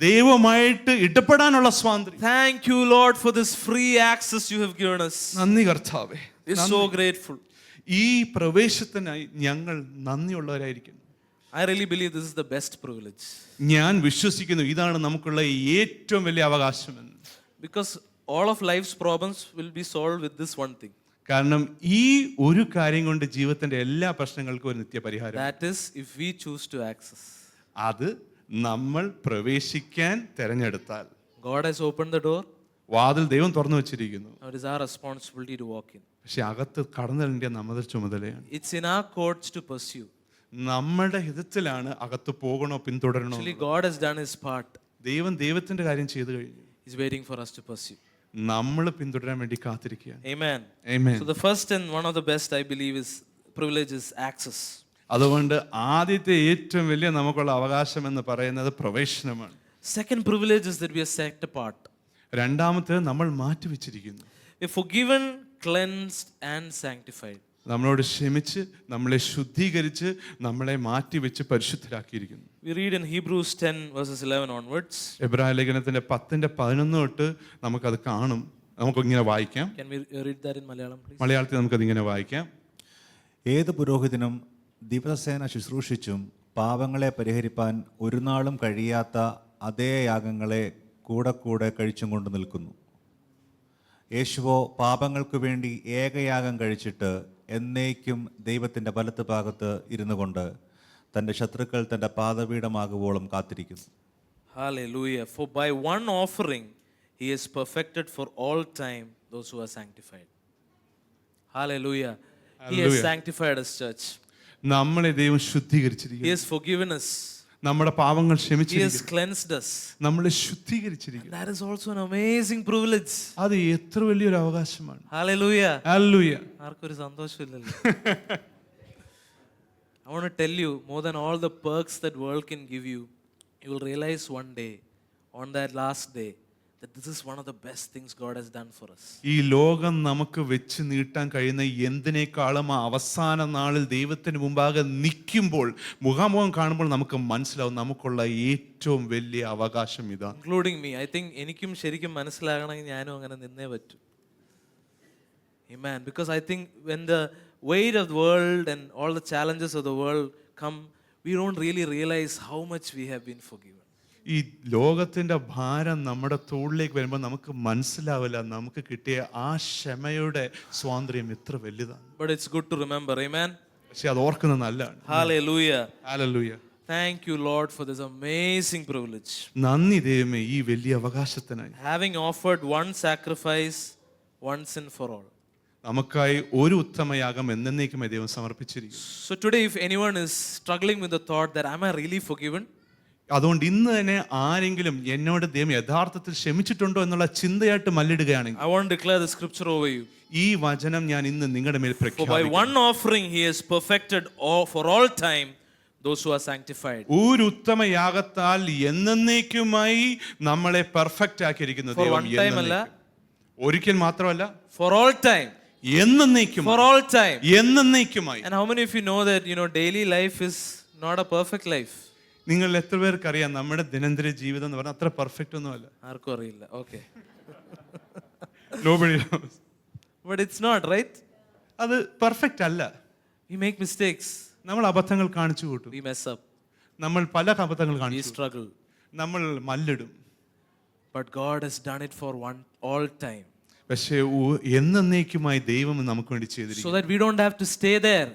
ദൈവമായിട്ട് ഇടപെടാനുള്ള സ്വാതന്ത്ര്യം. Thank you, Lord, for this free access you have given us. നന്ദി കർത്താവേ. We're so grateful. ഈ പ്രവേശനത്തിനായി ഞങ്ങൾ നന്ദിയുള്ളവരായിരിക്കുന്നു. I really believe this is the best privilege. ഞാൻ വിശ്വസിക്കുന്നു ഇതാണ് നമുക്കുള്ള ഏറ്റവും വലിയ അവകാശമെന്ന്. Because all of life's problems will be solved with this one thing. കാരണം ഈ ഒരു കാര്യം കൊണ്ട് ജീവിതത്തിന്റെ എല്ലാ പ്രശ്നങ്ങൾക്കും ഒരു നിത്യപരിഹാരം. That is, if we choose to access. അത് നമ്മൾ പ്രവേശിക്കാൻ തിരഞ്ഞെടുത്താൽ. God has opened the door. വാതിൽ ദൈവം തുറന്നു വെച്ചിരിക്കുന്നു. Now it is our responsibility to walk in. പക്ഷെ അകത്ത് കടന്നിടേണ്ട നമ്മുടെ ചുമതലയാണ്. It's in our courts to pursue. നമ്മുടെ ഹിതത്തിലാണ് അകത്ത് പോകണോ പിന്തുടരണോ. Actually, God has done His part. ദൈവത്തിന്റെ കാര്യം ചെയ്തു കഴിഞ്ഞു. He's waiting for us to pursue. നമ്മൾ പിന്തുടരാൻ വേണ്ടി കാത്തിരിക്കുകയാണ്. Amen. Amen. So the first and one of the best, I believe, is privilege is access. അതുകൊണ്ട് ആദ്യത്തെ ഏറ്റവും വലിയ നമുക്കുള്ള അവകാശം എന്ന് പറയുന്നത് പ്രവേശനമാണ്. Second privilege is that we are set apart. രണ്ടാമത്തെ നമ്മൾ മാറ്റിവെച്ചിരിക്കുന്നു. We're forgiven, cleansed, and sanctified. നമ്മളോട് ക്ഷമിച്ച് നമ്മളെ ശുദ്ധീകരിച്ച് നമ്മളെ മാറ്റിവെച്ച് പരിശുദ്ധരാക്കിയിരിക്കുന്നു. We read in Hebrews 10 verses 11 onwards. എബ്രായ ലേഖനത്തിന്റെ 10:11 തൊട്ട് നമുക്കത് കാണും. നമുക്കിങ്ങനെ വായിക്കാം. Can we read that in Malayalam, please? മലയാളത്തിൽ നമുക്കതിങ്ങനെ വായിക്കാം. ഏത് പുരോഹിതനും ദിവസേന ശുശ്രൂഷിച്ചും പാപങ്ങളെ പരിഹരിപ്പാൻ ഒരു നാളും കഴിയാത്ത അതേ യാഗങ്ങളെ കൂടെ കൂടെ കഴിച്ചും കൊണ്ട് നിൽക്കുന്നു. യേശുവോ പാപങ്ങൾക്ക് വേണ്ടി ഏകയാഗം കഴിച്ചിട്ട് എന്നേക്കും ദൈവത്തിൻ്റെ വലത്ത് ഭാഗത്ത് ഇരുന്നു കൊണ്ട് തൻ്റെ ശത്രുക്കൾ തൻ്റെ പാദപീഠമാകുവോളം കാത്തിരിക്കുന്നു. Hallelujah. For by one offering He has perfected for all time those who are sanctified. Hallelujah. He has Hallelujah. sanctified us, church. നമ്മളെ ദൈവം He ശുദ്ധീകരിച്ചിരിക്കുന്നു. has forgiven us. നമ്മുടെ പാപങ്ങൾ He has ക്ഷമിച്ചിരിക്കുന്നു. cleansed us. നമ്മളെ ശുദ്ധീകരിച്ചിരിക്കുന്നു. That is also an amazing privilege. അത് എത്ര വലിയൊരു അവകാശമാണ്. Hallelujah. Hallelujah. ആർക്കൊരു സന്തോഷമില്ലല്ലോ. I want to tell you, more than all the perks that world can give you, you will realize one day, on that last day, that this is one of the best things God has done for us. ഈ ലോകം നമുക്ക് വെച്ച് നീട്ടാൻ കഴിയുന്ന എന്തിനേക്കാളും ആ അവസാന നാളിൽ ദൈവത്തിന് മുമ്പാകെ നിൽക്കുമ്പോൾ, മുഖാമുഖം കാണുമ്പോൾ നമുക്ക് മനസ്സിലാവും നമുക്കുള്ള ഏറ്റവും വലിയ അവകാശം ഇതാണ്. Including me. I think എനിക്കും ശരിക്കും മനസ്സിലാകണമെങ്കിൽ ഞാനും അങ്ങനെ നിന്നേ പറ്റൂ. Amen. Because I think when the weight of the world and all the challenges of the world come, we don't really realize how much we have been forgiven. ഈ ലോകത്തിന്റെ ഭാരം നമ്മുടെ തോളിലേക്ക് വരുമ്പോൾ നമുക്ക് മനസ്സിലാവില്ല നമുക്ക് കിട്ടിയ ആ ക്ഷമയുടെ സ്വാതന്ത്ര്യം എത്ര വലുതാണ്. But it's good to remember. Amen. പക്ഷെ അത് ഓർക്കുന്നത് നല്ലതാണ്. Hallelujah. Hallelujah. Thank you, Lord, for this amazing privilege. നന്ദി ദൈവമേ ഈ വലിയ അവകാശത്തിനായി. Having offered one sacrifice once and for all. നമുക്കായി ഒരു ഉത്തമയാഗം എന്നേക്കുമായി ദൈവം സമർപ്പിച്ചിരിക്കുന്നു. So today, if anyone is struggling with the thought that am I really forgiven? അതുകൊണ്ട് ഇന്ന് തന്നെ ആരെങ്കിലും എന്നോട് ദൈവം യഥാർത്ഥത്തിൽ ക്ഷമിച്ചിട്ടുണ്ടോ എന്നുള്ള ചിന്തയായിട്ട് മല്ലിടുകയാണെങ്കിൽ, I want to declare the scripture over you. ഈ വചനം ഞാൻ ഇന്ന് നിങ്ങളുടെ മേൽ For by പ്രഖ്യാപിക്കുന്നു. one offering he has perfected all, for all time those who are sanctified. ഒരു ഉത്തമയാഗത്താൽ എന്നേക്കുമായി നമ്മളെ പെർഫെക്റ്റ് ആക്കിയിരിക്കുന്നു For ദൈവം. one time അല്ല, ഒരിക്കൽ മാത്രമല്ല, for all time. എന്നേക്കും, For all time. എന്നേക്കുമായി. And how many of you know that daily life is not a perfect life? നിങ്ങൾ എത്ര പേർക്കറിയാം നമ്മുടെ ദിനംദിന ജീവിതം എന്ന് പറഞ്ഞാൽ അത്ര പെർഫെക്റ്റ് ഒന്നുമല്ല. ആർക്കും അറിയില്ല. Okay. Nobody knows. But it's not, right? അത് പെർഫെക്റ്റ് അല്ല. We make mistakes. നമ്മൾ അബദ്ധങ്ങൾ കാണിച്ചു കൂട്ടും. We mess up. നമ്മൾ പല അബദ്ധങ്ങൾ We കാണിച്ചു, struggle. നമ്മൾ മല്ലിടും. But God has done it for all time. പക്ഷേ എന്നേക്കുമായി ദൈവം നമുക്ക് വേണ്ടി ചെയ്തിരിക്കുന്നു. So that we don't have to stay there.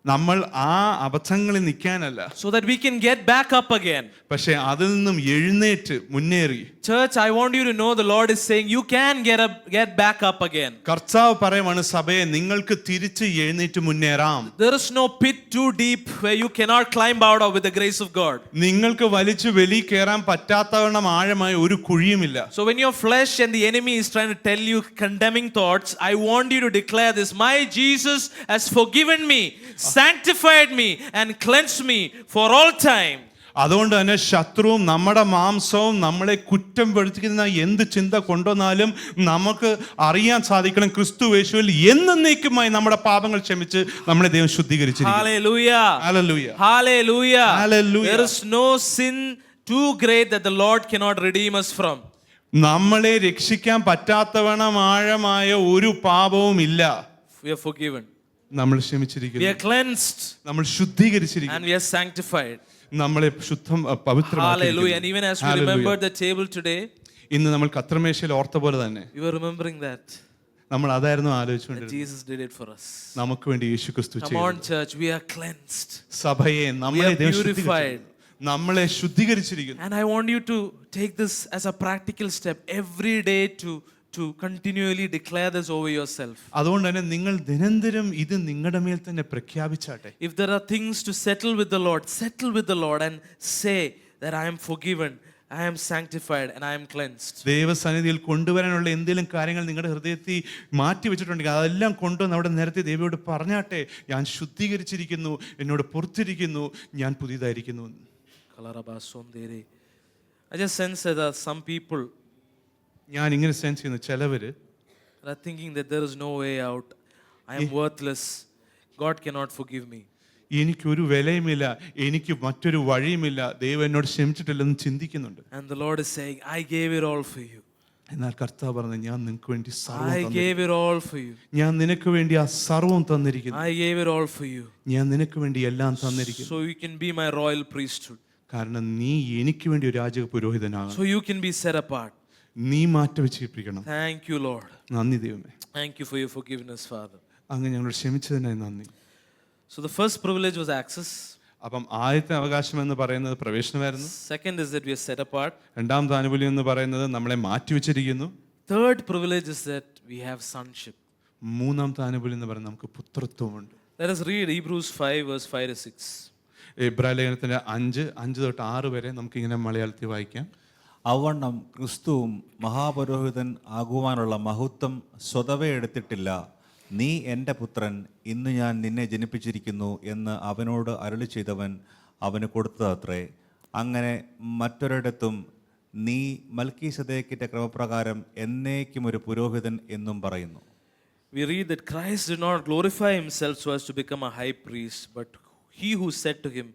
നമ്മൾ ആ അബദ്ധങ്ങളിൽ നിൽക്കാനല്ല, So that we can get back up again. പക്ഷെ അതിൽ നിന്നും എഴുന്നേറ്റ് മുന്നേറി. Church, I want you to know the Lord is saying you can get back up again. കർത്താവ് പറയുവാണ്, സഭയെ നിങ്ങൾക്ക് തിരിച്ച് എഴുന്നേറ്റ് മുന്നേറാം. There is no pit too deep where you cannot climb out of with the grace of God. നിങ്ങൾക്ക് വലിച്ചു വെളി കയറാൻ പറ്റാത്തവണ്ണം ആഴമായ ഒരു കുഴിയുമില്ല. So when your flesh and the enemy is trying to tell you condemning thoughts, I want you to declare this: my Jesus has forgiven me, sanctified me and cleansed me for all time. അതുകൊണ്ട് തന്നെ ശത്രുവും നമ്മുടെ മാംസവും നമ്മളെ കുറ്റം പെടുത്തിക്കുന്ന എന്ത് ചിന്ത കൊണ്ടുവന്നാലും നമുക്ക് അറിയാൻ സാധിക്കണം, ക്രിസ്തു യേശുവിൽ എന്നേക്കുമായി നമ്മുടെ പാപങ്ങൾ ക്ഷമിച്ച് നമ്മളെ ദൈവം ശുദ്ധീകരിച്ചിരിക്കുന്നു. Hallelujah. Hallelujah. Hallelujah. Hallelujah. There is no sin too great that the Lord cannot redeem us from. നമ്മളെ രക്ഷിക്കാൻ പറ്റാത്തവണ്ണം ആഴമായ ഒരു പാപവും ഇല്ല. We are forgiven. നമ്മൾ We ക്ഷമിച്ചിരിക്കുന്നു, are cleansed നമ്മൾ ശുദ്ധീകരിച്ചിരിക്കുന്നു, and we are sanctified. നമ്മളെ ശുദ്ധം Hallelujah. പവിത്രമാക്കിയിരിക്കുന്നു. And even as we remembered the table today, ഇന്ന് നമ്മൾ കത്രമേശയിൽ ഓർത്ത പോലെ തന്നെ we were remembering that നമ്മൾ അതായിരുന്നു ആലോചിച്ചുകൊണ്ടിരുന്നത്. Jesus did it for us. നമുക്ക് വേണ്ടി യേശു ക്രിസ്തു Come ചെയ്തു. on, church, we are cleansed. സഭയെ We നമ്മളെ are ദൈവം purified. ശുദ്ധീകരിച്ചു, നമ്മളെ ശുദ്ധീകരിച്ചിരിക്കുന്നു. And I want you to take this as a practical step every day to continually declare this over yourself. അതുകൊണ്ട് തന്നെ നിങ്ങൾ ദിനംദിനം ഇത് നിങ്ങളുടെ മേൽ തന്നെ പ്രഖ്യാപിച്ചാട്ടെ. If there are things to settle with the Lord, settle with the Lord and say that I am forgiven, I am sanctified and I am cleansed. ദൈവസന്നിധിയിൽ കൊണ്ടുവരാനുള്ള എന്തെങ്കിലും കാര്യങ്ങൾ നിങ്ങളുടെ ഹൃദയത്തിൽ മാറ്റി വെച്ചിട്ടുണ്ടെങ്കിൽ അതെല്ലാം കൊണ്ടുവന്ന് അവിടെ നേരത്തെ ദൈവയോട് പറഞ്ഞാട്ടെ, ഞാൻ ശുദ്ധീകരിച്ചിരിക്കുന്നു, എന്നോട് പുറത്തിരിക്കുന്നു, ഞാൻ പുതിയതായിരിക്കുന്നു. I just sense that there are some people ഞാൻ ഇങ്ങനെ സെൻസ് ചെയ്യുന്നു, ചിലവര് are thinking that there is no way out. I am worthless. God cannot forgive me. എനിക്കൊരു വിലയുമില്ല, എനിക്ക് മറ്റൊരു വഴിയുമില്ല, ദൈവം എന്നോട് ക്ഷമിച്ചിട്ടില്ലെന്ന് ചിന്തിക്കുന്നുണ്ട്. And the Lord is saying, I gave it all for you. എന്നാൽ കർത്താവ് പറഞ്ഞു, ഞാൻ നിനക്ക് വേണ്ടി സർവ്വം I തന്നിരിക്കുന്നു. gave it all for you. ഞാൻ നിനക്ക് വേണ്ടി ആ സർവ്വം തന്നിരിക്കുന്നു. I gave it all for you. ഞാൻ നിനക്ക് വേണ്ടി എല്ലാം തന്നിരിക്കുന്നു. So you can be my royal priesthood. കാരണം നീ എനിക്ക് വേണ്ടി ഒരു രാജക പുരോഹിതനാകണം. So you can be set apart. നീ മാറ്റി വെച്ചിരിക്കണം. Thank you, Lord. നന്ദി ദൈവമേ. Thank you for your forgiveness, Father. അങ്ങ് ഞങ്ങളോട് ക്ഷമിച്ചതിനായി നന്ദി. So the first privilege was access. അപ്പം ആദ്യത്തെ അവകാശം എന്ന് പറയുന്നത് പ്രവേശനമായിരുന്നു. Second is that we are set apart. രണ്ടാമത്തെ ആനുകൂല്യം എന്ന് പറയുന്നത് നമ്മളെ മാറ്റി വെച്ചിരിക്കുന്നു. Third privilege is that we have sonship. മൂന്നാമത്തെ ആനുകൂല്യം എന്ന് പറയുന്നത് നമുക്ക് പുത്രത്വമുണ്ട്. Let us read Hebrews 5 verse 5 to 6. എബ്രായ ലേഖനത്തിന്റെ 5 തൊട്ട് 6 വരെ നമുക്ക് ഇങ്ങനെ മലയാളത്തിൽ വായിക്കാം. അവണ്ണം ക്രിസ്തുവും മഹാപുരോഹിതൻ ആകുവാനുള്ള മഹത്വം സ്വതവേ എടുത്തിട്ടില്ല. നീ എൻ്റെ പുത്രൻ, ഇന്ന് ഞാൻ നിന്നെ ജനിപ്പിച്ചിരിക്കുന്നു എന്ന് അവനോട് അരുളി ചെയ്തവൻ അവന് കൊടുത്തതത്രേ. അങ്ങനെ മറ്റൊരിടത്തും നീ മൽക്കീസദേക്കിന്റെ ക്രമപ്രകാരം എന്നേക്കും ഒരു പുരോഹിതൻ എന്നും പറയുന്നു. We read that Christ did not glorify himself so as to become a high priest, but he who said to him,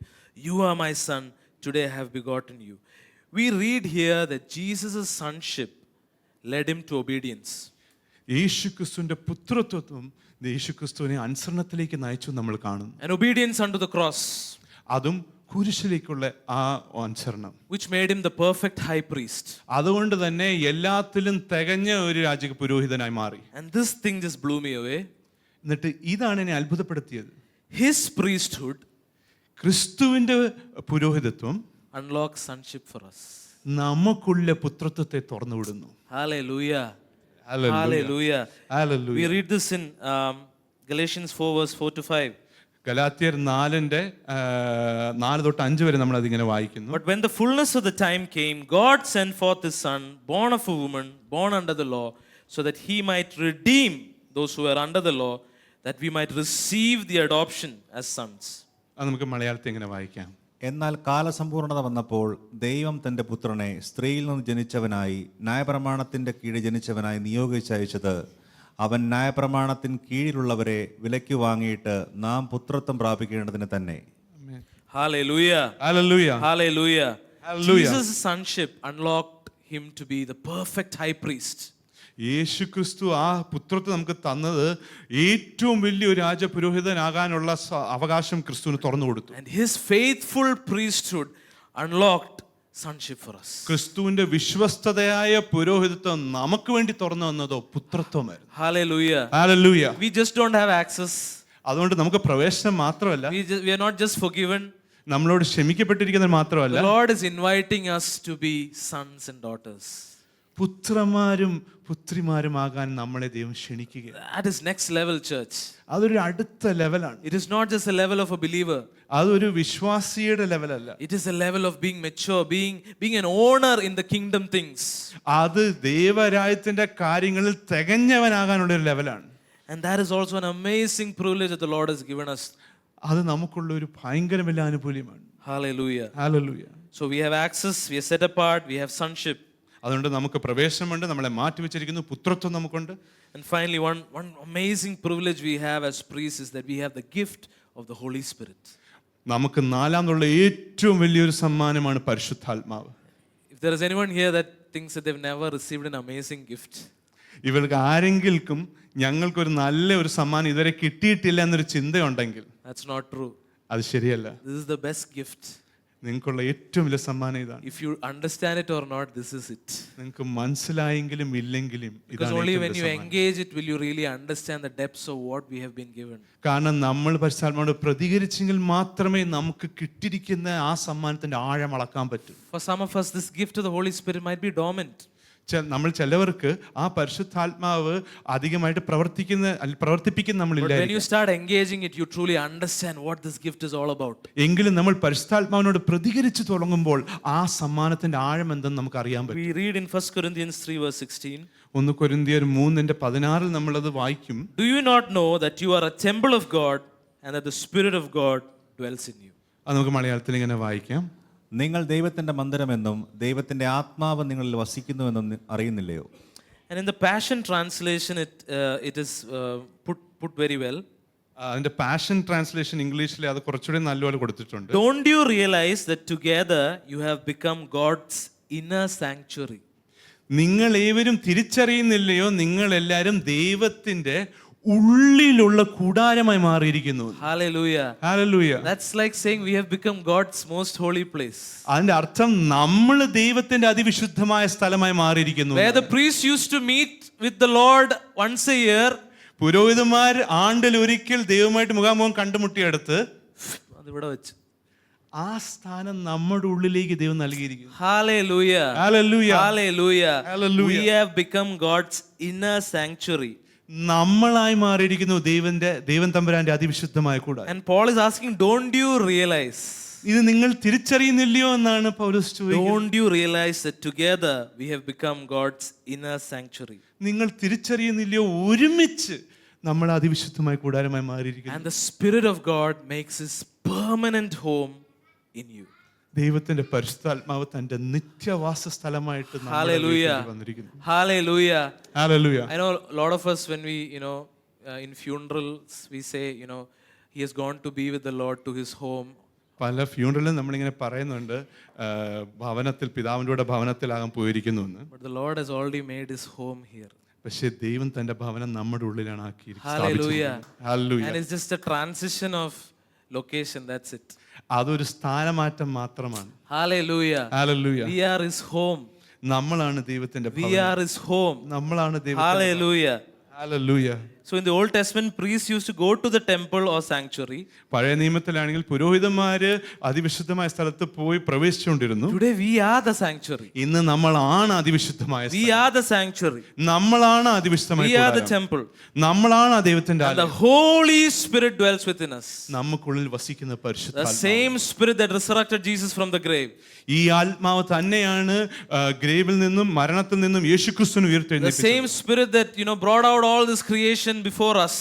"You are my son, today I have begotten you." We read here that Jesus' sonship led him to obedience. യേശുക്രിസ്തുവിന്റെ പുത്രത്വം യേശുക്രിസ്തുവിനെ അനുസരണത്തിലേക്ക് നയിച്ചു നമ്മൾ കാണുന്നു. And obedience unto the cross, അതും കുരിശിലേക്കുള്ള ആ അനുസരണം, which made him the perfect high priest. അതുകൊണ്ട് തന്നെ എല്ലാത്തിലും തികഞ്ഞ ഒരു രാജക പുരോഹിതനായി മാറി. And this thing just blew me away. എന്നിട്ട് ഇതാണ് എന്നെ അത്ഭുതപ്പെടുത്തിയത്. His priesthood ക്രിസ്തുവിന്റെ പുരോഹിതത്വം unlocks sonship for us. നമുക്കുള്ള പുത്രത്വത്തെ തുറന്നു വിടുന്നു. Hallelujah. Hallelujah. Hallelujah. Hallelujah. We read this in Galatians 4 verse 4 to 5. ഗലാത്യർ 4 തൊട്ട് 5 വരെ നമ്മൾ അതിങ്ങനെ വായിക്കുന്നു. But when the fullness of the time came, God sent forth his son, born of a woman, born under the law, so that he might redeem those who were under the law, that we might receive the adoption as sons. അത് നമുക്ക് മലയാളത്തിൽ ഇങ്ങനെ വായിക്കാം. എന്നാൽ കാലസമ്പൂർണത വന്നപ്പോൾ ദൈവം തൻ്റെ പുത്രനെ സ്ത്രീയിൽ നിന്ന് ജനിച്ചവനായി ന്യായപ്രമാണത്തിൻ്റെ കീഴിൽ ജനിച്ചവനായി നിയോഗിച്ചയച്ചത് അവൻ ന്യായപ്രമാണത്തിന് കീഴിലുള്ളവരെ വിലയ്ക്ക് വാങ്ങിയിട്ട് നാം പുത്രത്വം പ്രാപിക്കേണ്ടതിന് തന്നെ. Hallelujah. Hallelujah. Hallelujah. Hallelujah. Jesus' sonship unlocked him to be the perfect high priest. യേശുക്രിസ്തു ആ പുത്രത്വം നമുക്ക് തന്നത് ഏറ്റവും വലിയൊരു രാജപുരോഹിതനാകാനുള്ള അവകാശം ക്രിസ്തുവിന് തുറന്നു കൊടുത്തു. And his faithful priesthood unlocked sonship for us. ക്രിസ്തുവിന്റെ വിശ്വസ്തതയായ പുരോഹിതത്വം നമുക്ക് വേണ്ടി തുറന്നു വന്നതോ പുത്രത്വമായിരുന്നു. Hallelujah. Hallelujah. We just don't have access. അതുകൊണ്ട് നമുക്ക് പ്രവേശനം മാത്രമല്ല, We are not just forgiven. നമ്മളോട് ക്ഷമിക്കപ്പെട്ടിരിക്കുന്നത് മാത്രമല്ല, The Lord is inviting us to be sons and daughters. പുത്രന്മാരും പുത്രിമാരുമാകാൻ നമ്മളെ ദൈവം ക്ഷണിക്കുക. That is next level, church. അതൊരു അടുത്ത ലെവലാണ്. It is not just a level of a believer. അതൊരു വിശ്വാസിയുടെ ലെവലല്ല. It is a level of being mature, being an owner in the kingdom things. അത് ദൈവരാജ്യത്തിന്റെ കാര്യങ്ങളിൽ തികഞ്ഞവനാകാനുള്ള ഒരു ലെവലാണ്. And that is also an amazing privilege that the Lord has given us. അത് നമുക്കുള്ള ഒരു ഭയങ്കര വലിയ ആനുകൂല്യമാണ്. Hallelujah. Hallelujah. So we have access, we are set apart, we have sonship. അതുകൊണ്ട് നമുക്ക് പ്രവേശനമുണ്ട്, നമ്മളെ മാറ്റി വെച്ചിരിക്കുന്നു, പുത്രത്വം നമുക്കുണ്ട്. And finally, one amazing privilege we have as priests is that we have the gift of the Holy Spirit. നമുക്ക് നാലാമതുള്ള ഏറ്റവും വലിയൊരു സമ്മാനമാണ് പരിശുദ്ധാത്മാവ്. If there is anyone here that thinks that they've never received an amazing gift, ഇവർക്ക് ആരെങ്കിലും ഞങ്ങൾക്കൊരു നല്ല ഒരു സമ്മാനം ഇതുവരെ കിട്ടിയിട്ടില്ല എന്നൊരു ചിന്തയുണ്ടെങ്കിൽ that's not true. അത് ശരിയല്ല. This is the best gift. നിങ്ങൾക്കുള്ള ഏറ്റവും വലിയ സമ്മാനം ഇതാണ്. If you understand it or not, this is it. നിങ്ങൾക്ക് മനസ്സിലായെങ്കിലും ഇല്ലെങ്കിലും Because only when you engage it will you really understand the depths of what we have been given. കാരണം നമ്മൾ പരിശുദ്ധാത്മാവോട് പ്രതികരിച്ചെങ്കിൽ മാത്രമേ നമുക്ക് കിട്ടിയിരിക്കുന്ന ആ സമ്മാനത്തിന്റെ ആഴം അളക്കാൻ പറ്റൂ. For some of us, this gift of the Holy Spirit might be dormant. നമ്മൾ ചിലവർക്ക് ആ പരിശുദ്ധാത്മാവ് അധികമായിട്ട് പ്രവർത്തിപ്പിക്കുന്ന But നമ്മളില്ല. when you start engaging it, you truly understand what this gift is all about. എങ്കിലും നമ്മൾ പരിശുദ്ധാത്മാവിനോട് പ്രതികരിച്ചു തുടങ്ങുമ്പോൾ ആ സമ്മാനത്തിന്റെ ആഴം എന്തെന്ന് നമുക്ക് അറിയാൻ പറ്റും. We read in 1 Corinthians 3 verse 16. 1 കൊരിന്ത്യർ 3:16 നമ്മളത് വായിക്കും. Do you not know that you are a temple of God and that the Spirit of God dwells in you? അത് നമുക്ക് മലയാളത്തിൽ ഇങ്ങനെ വായിക്കാം. നിങ്ങൾ ദൈവത്തിൻ്റെ മന്ദിരമെന്നും ദൈവത്തിൻ്റെ ആത്മാവ് നിങ്ങളിൽ വസിക്കുന്നുവെന്നും അറിയുന്നില്ലയോ? And in the Passion translation, it is put very well. അതിന്റെ പാഷൻ ട്രാൻസ്ലേഷൻ ഇംഗ്ലീഷിൽ അത് കുറച്ചുകൂടി നല്ലപോലെ കൊടുത്തിട്ടുണ്ട്. Don't you realize that together you have become God's inner sanctuary? നിങ്ങൾ ഏവരും തിരിച്ചറിയുന്നില്ലയോ, നിങ്ങൾ എല്ലാവരും ദൈവത്തിന്റെ ഉള്ളിലുള്ള കൂടാരമായി മാറിയിരിക്കുന്നു. Hallelujah. Hallelujah. That's like saying we have become God's most holy place. അതിന്റെ അർത്ഥം നമ്മൾ ദൈവത്തിന്റെ അതിവിശുദ്ധമായ സ്ഥലമായി മാറിയിരിക്കുന്നു. Where the priests used to meet with the Lord once a year. പുരോഹിതന്മാർ ആണ്ടിൽ ഒരിക്കൽ ദൈവമായിട്ട് മുഖാമുഖം കണ്ടുമുട്ടിയെടുത്ത് അതിവിടെ വെച്ച് ആ സ്ഥാനം നമ്മുടെ ഉള്ളിലേക്ക് ദൈവം നൽകിയിരിക്കുന്നു. Hallelujah. Hallelujah. Hallelujah. Hallelujah. We have become God's inner sanctuary. നമ്മളായി മാറിയിരിക്കുന്നു ദൈവം തമ്പുരാന്റെ അതിവിശുദ്ധമായ കൂടാരം. And Paul is asking, don't you realize? ഇത് നിങ്ങൾ തിരിച്ചറിയുന്നില്ലയോ എന്നാണ് പൗലോസ് ചോദിക്കുന്നത്. Don't you realize that together we have become God's inner sanctuary? നിങ്ങൾ തിരിച്ചറിയുന്നില്ലയോ, ഒരുമിച്ച് നമ്മൾ അതിവിശുദ്ധമായ കൂടാരമായി മാറിയിരിക്കുന്നു. And the Spirit of God makes his permanent home in you. ദൈവത്തിന്റെ പരിശുദ്ധാത്മാവ് തന്റെ നിത്യവാസ സ്ഥലമായിട്ട് നമ്മുടെ Hallelujah. വീട്ടിലേക്ക് വന്നിരിക്കുന്നു. Hallelujah. Hallelujah. I know a lot of us, when we, in funerals, we say, he has gone to be with the Lord to his home. പല ഫ്യൂണറലും നമ്മളിങ്ങനെ പറയുന്നുണ്ട്, ഭവനത്തിൽ, പിതാവിൻ്റെ കൂടെ ഭവനത്തിലാകാൻ പോയിരിക്കുന്നു എന്ന്. But the Lord has already made his home here. പക്ഷേ ദൈവം തന്റെ ഭവനം നമ്മുടെ ഉള്ളിലാണ് Hallelujah. Hallelujah. And it's just a transition of location, that's it. അതൊരു സ്ഥാനമാറ്റം മാത്രമാണ്. Hallelujah. Hallelujah. We are his home. നമ്മളാണ് ദൈവത്തിന്റെ We ഭവനം. are his home. നമ്മളാണ് ദൈവം. Hallelujah. Hallelujah. So in the Old Testament, priests used to go to the temple or sanctuary. പഴയ നിയമത്തിലാണെങ്കിൽ പുരോഹിതന്മാര് അതിവിശുദ്ധമായ സ്ഥലത്ത് പോയി പ്രവേശിച്ചുകൊണ്ടിരുന്നു. Today we are the sanctuary. ഇന്ന് നമ്മളാണ് അതിവിശുദ്ധമായ We സ്ഥലം. are the sanctuary. നമ്മളാണ് അതിവിശുദ്ധമായ We are the കൂടാരം. temple. നമ്മളാണ് ആ ദൈവത്തിന്റെ And the ആലയം. Holy Spirit dwells within us. നമുക്കുള്ളിൽ വസിക്കുന്ന The പരിശുദ്ധാത്മാവ്. same Spirit that resurrected Jesus from the grave. ഈ ആത്മാവ് തന്നെയാണ് ഗ്രേവിൽ നിന്നും മരണത്തിൽ നിന്നും യേശുക്രിസ്തുവിനെ The ഉയർത്തെഴുന്നേൽപ്പിച്ചത്. same Spirit that brought out all this creation before us.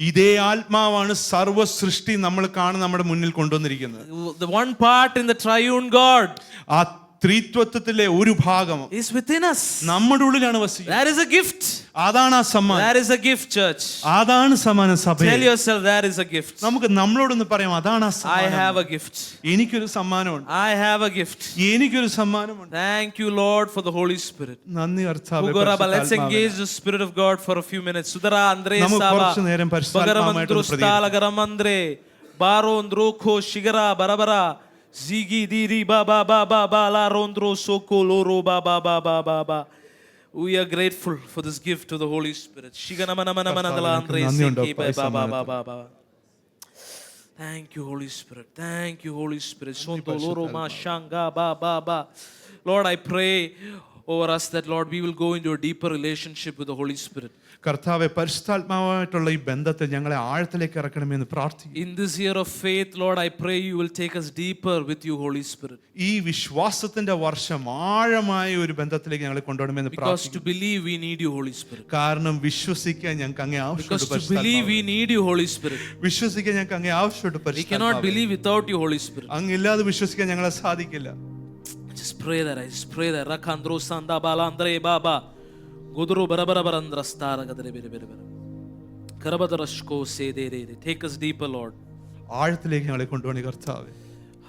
ഇതേ ആത്മാവാണ് സർവ്വ സൃഷ്ടി നമ്മൾ കാണുന്ന നമ്മുടെ മുന്നിൽ കൊണ്ടുവന്നിരിക്കുന്നത്. The one part in the triune God ആ ത്രിത്വത്വത്തിലെ ഒരു ഭാഗം is within us. നമ്മുടെ ഉള്ളിലാണ് വസിക്കുന്നത്. That is a gift. അതാണ് ആ സമ്മാനം. That is a gift, church. അതാണ് സമ്മാനം സഭയിൽ. Tell yourself that is a gift. നമുക്ക് നമ്മളോടൊന്ന് പറയാം, അതാണ് ആ I സമ്മാനം. have a gift. എനിക്കൊരു സമ്മാനമുണ്ട്. I have a gift. എനിക്കൊരു സമ്മാനമുണ്ട്. Thank you, Lord, for the Holy Spirit. നന്ദി കർത്താവേ. Ugoraba, let's engage the Spirit of God for a few minutes. Sudara Andre നമുക്ക് Saba. കുറച്ചു നേരം പരിശുദ്ധാത്മാവുമായിട്ട് Bagaramandrustala Garamandre. Baron Droko Shigara Barabara. Zigi Diri Ba Ba Ba Ba Ba La Rondro Soko Loro Ba Ba Ba Ba Ba Ba. We are grateful for this gift of the Holy Spirit. Shigana Mana Mana Mana Dala Andre Seki Ba Ba Ba Ba Ba Ba. Thank you, Holy Spirit. Thank you, Holy Spirit. Sonto Loro Ma Shanga Ba Ba Ba. Lord, I pray over us that, Lord, we will go into a deeper relationship with the Holy Spirit. കർത്താവെ, പരിശുദ്ധാത്മാവായിട്ടുള്ള ഈ ബന്ധത്തെ ഞങ്ങളെ ആഴത്തിലേക്ക് ഇറക്കണമെന്ന് പ്രാർത്ഥിക്കുന്നു. In this year of faith, Lord, I pray you will take us deeper with you, Holy Spirit. ഈ വിശ്വാസത്തിന്റെ വർഷം ആഴമായ ഒരു ബന്ധത്തിലേക്ക് ഞങ്ങളെ കൊണ്ടുപോകണമെന്ന് Because പ്രാർത്ഥിക്കുന്നു. to believe we need you, Holy Spirit. കാരണം വിശ്വസിക്കാൻ ഞങ്ങൾക്ക് അങ്ങേ Because ആവശ്യമുണ്ട്. to believe we need you, Holy Spirit. വിശ്വസിക്കാൻ ഞങ്ങൾക്ക് അങ്ങേ ആവശ്യമുണ്ട്. We cannot believe without you, Holy Spirit. അങ്ങില്ലാതെ വിശ്വസിക്കാൻ ഞങ്ങളെ സാധിക്കില്ല. Just pray that. I just pray that. Rakandro Sanda Bala Andre Baba. Gudru Barabara Barandra Stara Gadre Bere Bere Bere. Karabadarashko Se De De De. Take us deeper, Lord. ആഴത്തിലേക്ക് ഞങ്ങളെ കൊണ്ടുപോകണേ കർത്താവേ.